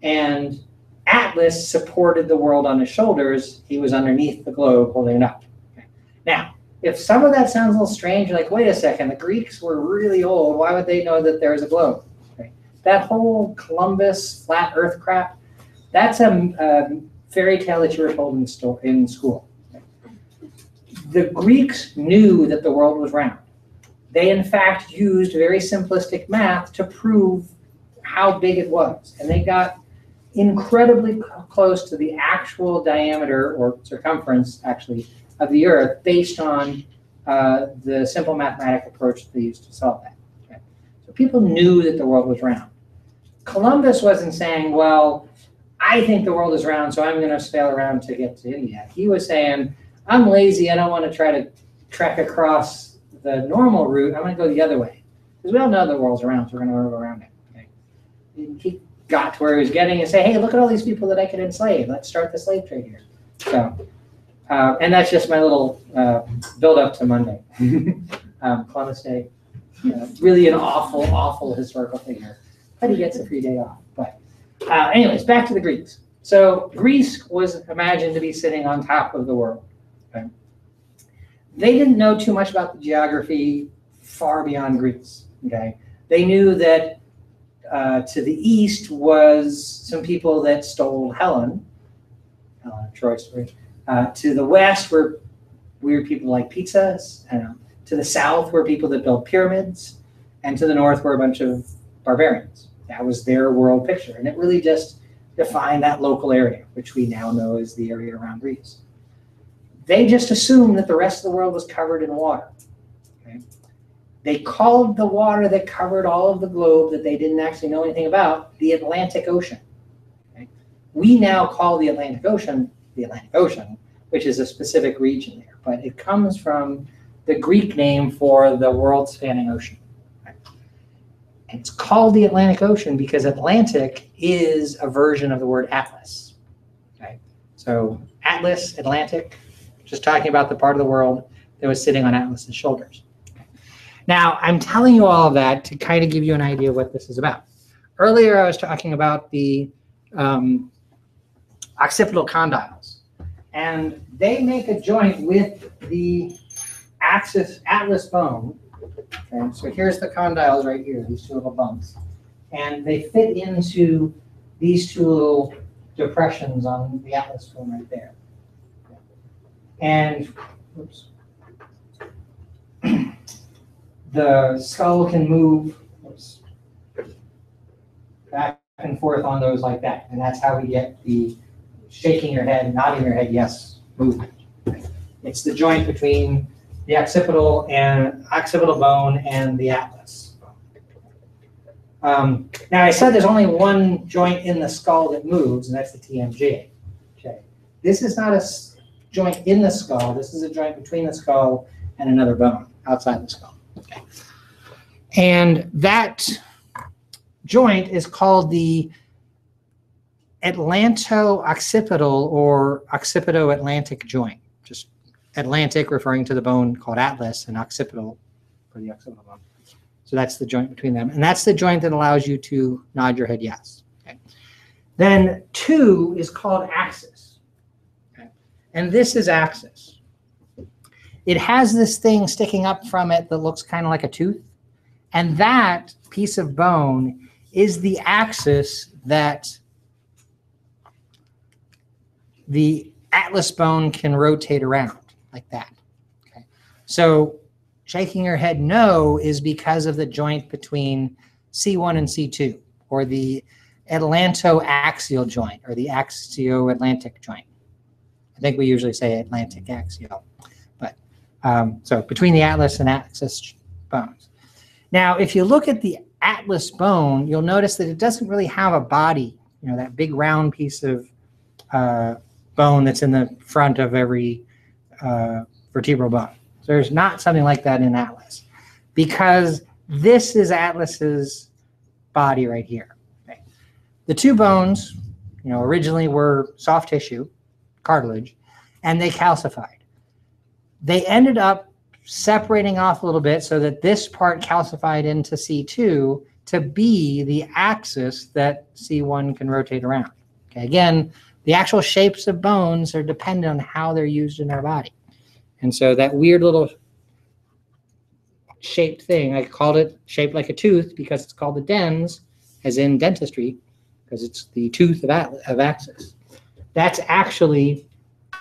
and Atlas supported the world on his shoulders. He was underneath the globe holding it up. Okay. Now, if some of that sounds a little strange, you're like, wait a second, the Greeks were really old. Why would they know that there's a globe? Okay. That whole Columbus flat earth crap, that's a fairy tale that you were told in school. Okay. The Greeks knew that the world was round. They, in fact, used very simplistic math to prove how big it was. And they got incredibly close to the actual diameter or circumference, actually, of the Earth based on the simple mathematical approach they used to solve that. Okay. So people knew that the world was round. Columbus wasn't saying, well, I think the world is round, so I'm going to sail around to get to India. He was saying, I'm lazy. I don't want to try to trek across the normal route. I'm going to go the other way. Because we all know the world's round, so we're going to go around it. Okay. He got to where he was getting and say, hey, look at all these people that I could enslave. Let's start the slave trade here. So, and that's just my little build up to Monday. Columbus Day. Really an awful, awful historical figure, but he gets a free day off. But anyways, back to the Greeks. So Greece was imagined to be sitting on top of the world. Okay? They didn't know too much about the geography far beyond Greece. Okay? They knew that to the east was some people that stole Helen of Troy story. To the west were weird people like pizzas. To the south were people that built pyramids. And to the north were a bunch of barbarians. That was their world picture. And it really just defined that local area, which we now know is the area around Greece. They just assumed that the rest of the world was covered in water. Okay? They called the water that covered all of the globe that they didn't actually know anything about the Atlantic Ocean. Okay? We now call the Atlantic Ocean, which is a specific region there, but it comes from the Greek name for the world-spanning ocean. Right? And it's called the Atlantic Ocean because Atlantic is a version of the word Atlas. Okay? So Atlas, Atlantic, just talking about the part of the world that was sitting on Atlas's shoulders. Now, I'm telling you all of that to kind of give you an idea of what this is about. Earlier, I was talking about the occipital condyles. And they make a joint with the atlas bone. Okay, so here's the condyles right here, these two little bumps. And they fit into these two little depressions on the atlas bone right there. And oops, the skull can move back and forth on those like that. And that's how we get the shaking your head, nodding your head, yes, movement. It's the joint between the occipital bone and the atlas. Now I said there's only one joint in the skull that moves, and that's the TMJ. Okay. This is not a joint in the skull. This is a joint between the skull and another bone outside the skull. Okay. And that joint is called the Atlanto-occipital or occipito-atlantic joint. Just Atlantic referring to the bone called atlas, and occipital for the occipital bone. So that's the joint between them. And that's the joint that allows you to nod your head yes. Okay. Then 2 is called axis. Okay. And this is axis. It has this thing sticking up from it that looks kind of like a tooth. And that piece of bone is the axis that the atlas bone can rotate around like that. Okay. So shaking your head no is because of the joint between C1 and C2, or the atlanto-axial joint, or the axio-atlantic joint. I think we usually say Atlantic axial, but so between the atlas and axis bones. Now, if you look at the atlas bone, you'll notice that it doesn't really have a body, that big round piece of bone that's in the front of every vertebral bone. So there's not something like that in Atlas, because this is Atlas's body right here. Okay. The 2 bones, originally were soft tissue, cartilage, and they calcified. They ended up separating off a little bit so that this part calcified into C2 to be the axis that C1 can rotate around. Okay. Again, the actual shapes of bones are dependent on how they're used in our body. And so that weird little shaped thing, I called it shaped like a tooth because it's called the dens, as in dentistry, because it's the tooth of axis. That's actually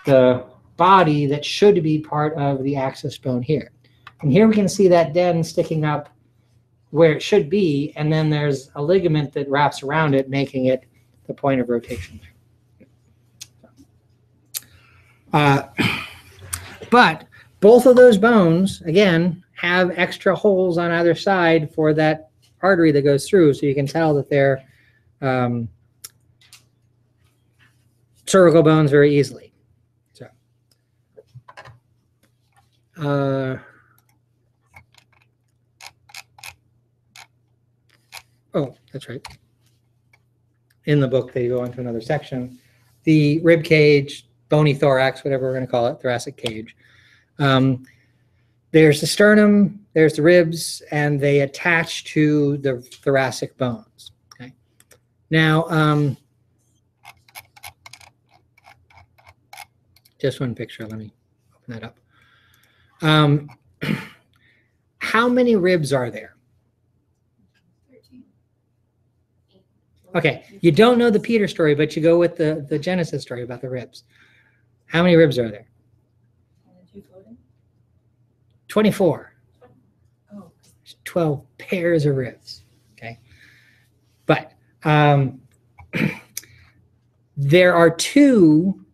the body that should be part of the axis bone here. And here we can see that den sticking up where it should be, and then there's a ligament that wraps around it, making it the point of rotation. But both of those bones, again, have extra holes on either side for that artery that goes through, so you can tell that they're cervical bones very easily. So, oh, that's right. In the book, they go into another section. The rib cage, bony thorax, whatever we're going to call it, thoracic cage. there's the sternum, there's the ribs, and they attach to the thoracic bones. Okay. Now, just one picture. Let me open that up. How many ribs are there? 13. Okay, you don't know the Peter story, but you go with the Genesis story about the ribs. How many ribs are there? And 2 floating? 24. Oh. 12 pairs of ribs. Okay. But there are 2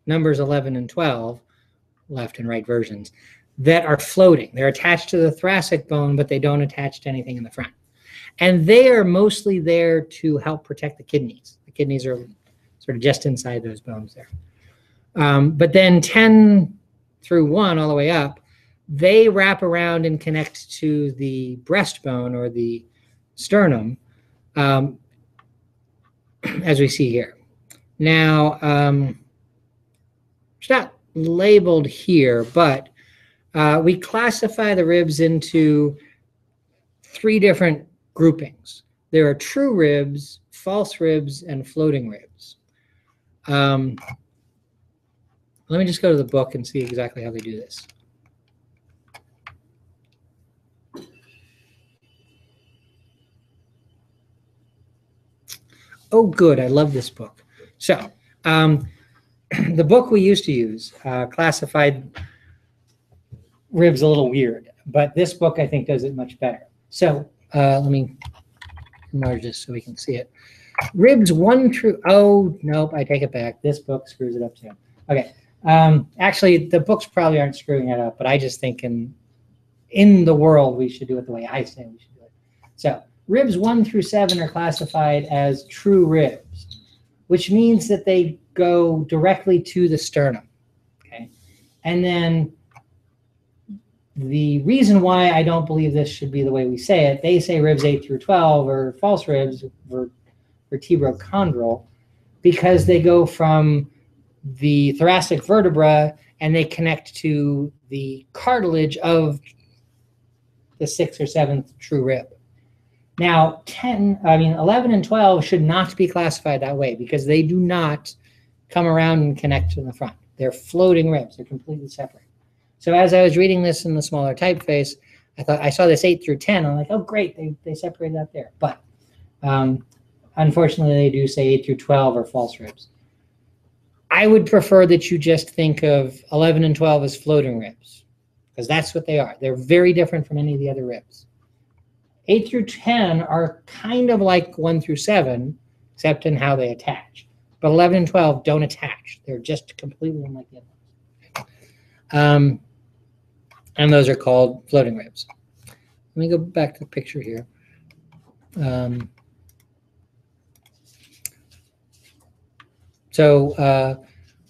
numbers 11 and 12, left and right versions, that are floating. They're attached to the thoracic bone, but they don't attach to anything in the front. And they are mostly there to help protect the kidneys. The kidneys are sort of just inside those bones there. But then 10 through 1 all the way up, they wrap around and connect to the breastbone or the sternum, as we see here. Now, it's not labeled here, but we classify the ribs into 3 different groupings. There are true ribs, false ribs, and floating ribs. Let me just go to the book and see exactly how they do this. Oh, good. I love this book. So, the book we used to use classified ribs a little weird, but this book I think does it much better. So let me enlarge this so we can see it. Ribs 1 through, oh, nope, I take it back. This book screws it up too. Okay. Actually, the books probably aren't screwing it up, but I just think in the world we should do it the way I say we should do it. So ribs 1 through 7 are classified as true ribs, which means that they go directly to the sternum. Okay. And then the reason why I don't believe this should be the way we say it, they say ribs 8 through 12 are false ribs, vertebrochondral, because they go from the thoracic vertebra and they connect to the cartilage of the 6th or 7th true rib. Now, 11 and 12 should not be classified that way because they do not come around and connect to the front. They're floating ribs. They're completely separate. So as I was reading this in the smaller typeface, I thought I saw this 8 through 10. I'm like, oh, great, they separated out there. But unfortunately, they do say 8 through 12 are false ribs. I would prefer that you just think of 11 and 12 as floating ribs because that's what they are. They're very different from any of the other ribs. 8 through 10 are kind of like 1 through 7, except in how they attach. But 11 and 12 don't attach. They're just completely unlike the other ones. And those are called floating ribs. Let me go back to the picture here. So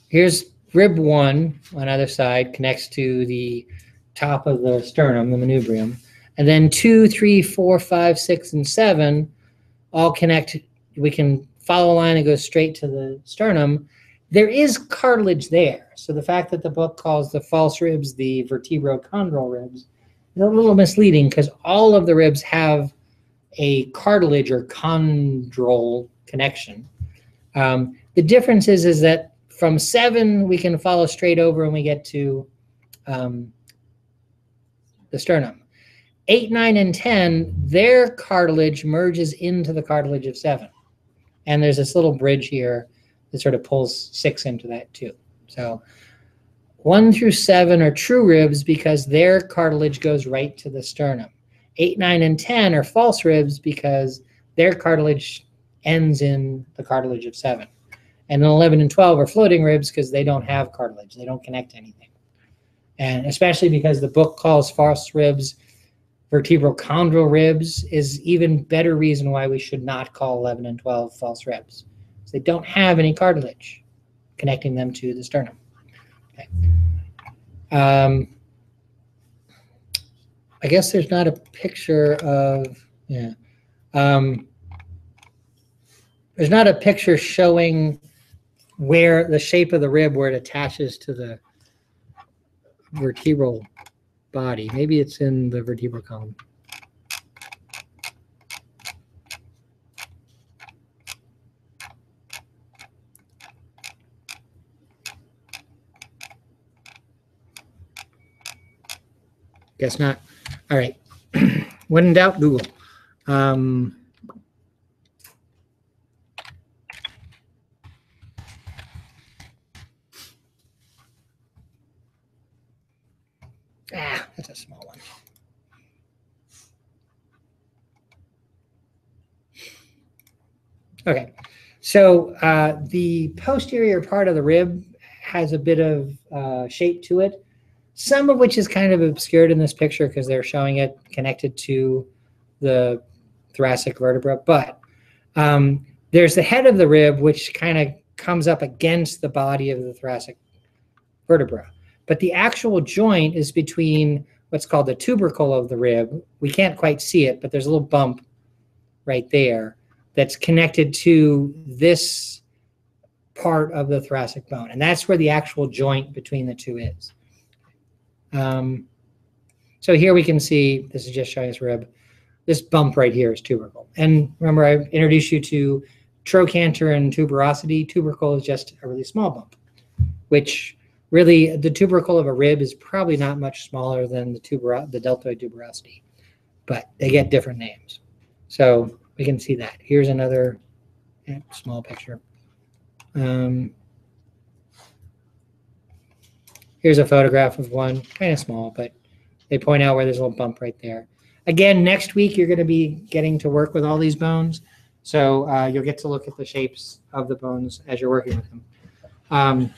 here's rib 1 on either side, connects to the top of the sternum, the manubrium. And then 2, 3, 4, 5, 6, and 7 all connect. We can follow a line and go straight to the sternum. There is cartilage there. So the fact that the book calls the false ribs the vertebrochondral ribs is a little misleading because all of the ribs have a cartilage or chondral connection. The difference is that from 7, we can follow straight over and we get to the sternum. 8, 9, and 10, their cartilage merges into the cartilage of 7. And there's this little bridge here that sort of pulls 6 into that too. So 1 through 7 are true ribs because their cartilage goes right to the sternum. 8, 9, and 10 are false ribs because their cartilage ends in the cartilage of 7. And then 11 and 12 are floating ribs because they don't have cartilage. They don't connect to anything. And especially because the book calls false ribs vertebrochondral ribs is even better reason why we should not call 11 and 12 false ribs. So they don't have any cartilage connecting them to the sternum. Okay. I guess there's not a picture of, yeah. There's not a picture showing where the shape of the rib where it attaches to the vertebral body. Maybe it's in the vertebral column. Guess not. All right. When in doubt, Google. That's a small one. Okay. So the posterior part of the rib has a bit of shape to it, some of which is kind of obscured in this picture because they're showing it connected to the thoracic vertebra. But there's the head of the rib, which kind of comes up against the body of the thoracic vertebra. But the actual joint is between what's called the tubercle of the rib. We can't quite see it, but there's a little bump right there that's connected to this part of the thoracic bone. And that's where the actual joint between the two is. So here we can see, this is just showing us rib. This bump right here is tubercle. And remember, I introduced you to trochanter and tuberosity. Tubercle is just a really small bump, which really the tubercle of a rib is probably not much smaller than the deltoid tuberosity, but they get different names. So we can see that. Here's another small picture. Here's a photograph of one, kind of small, but they point out where there's a little bump right there. Again, next week, you're going to be getting to work with all these bones. So you'll get to look at the shapes of the bones as you're working with them.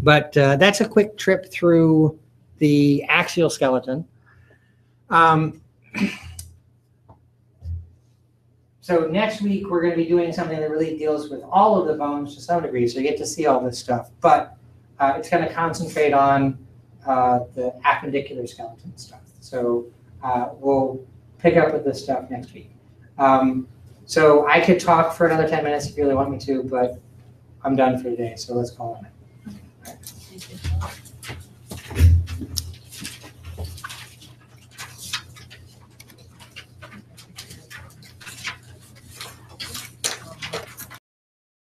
But that's a quick trip through the axial skeleton. So next week, we're going to be doing something that really deals with all of the bones to some degree. So you get to see all this stuff. But it's going to concentrate on the appendicular skeleton stuff. So we'll pick up with this stuff next week. So I could talk for another 10 minutes if you really want me to, but I'm done for today. So let's call it a night.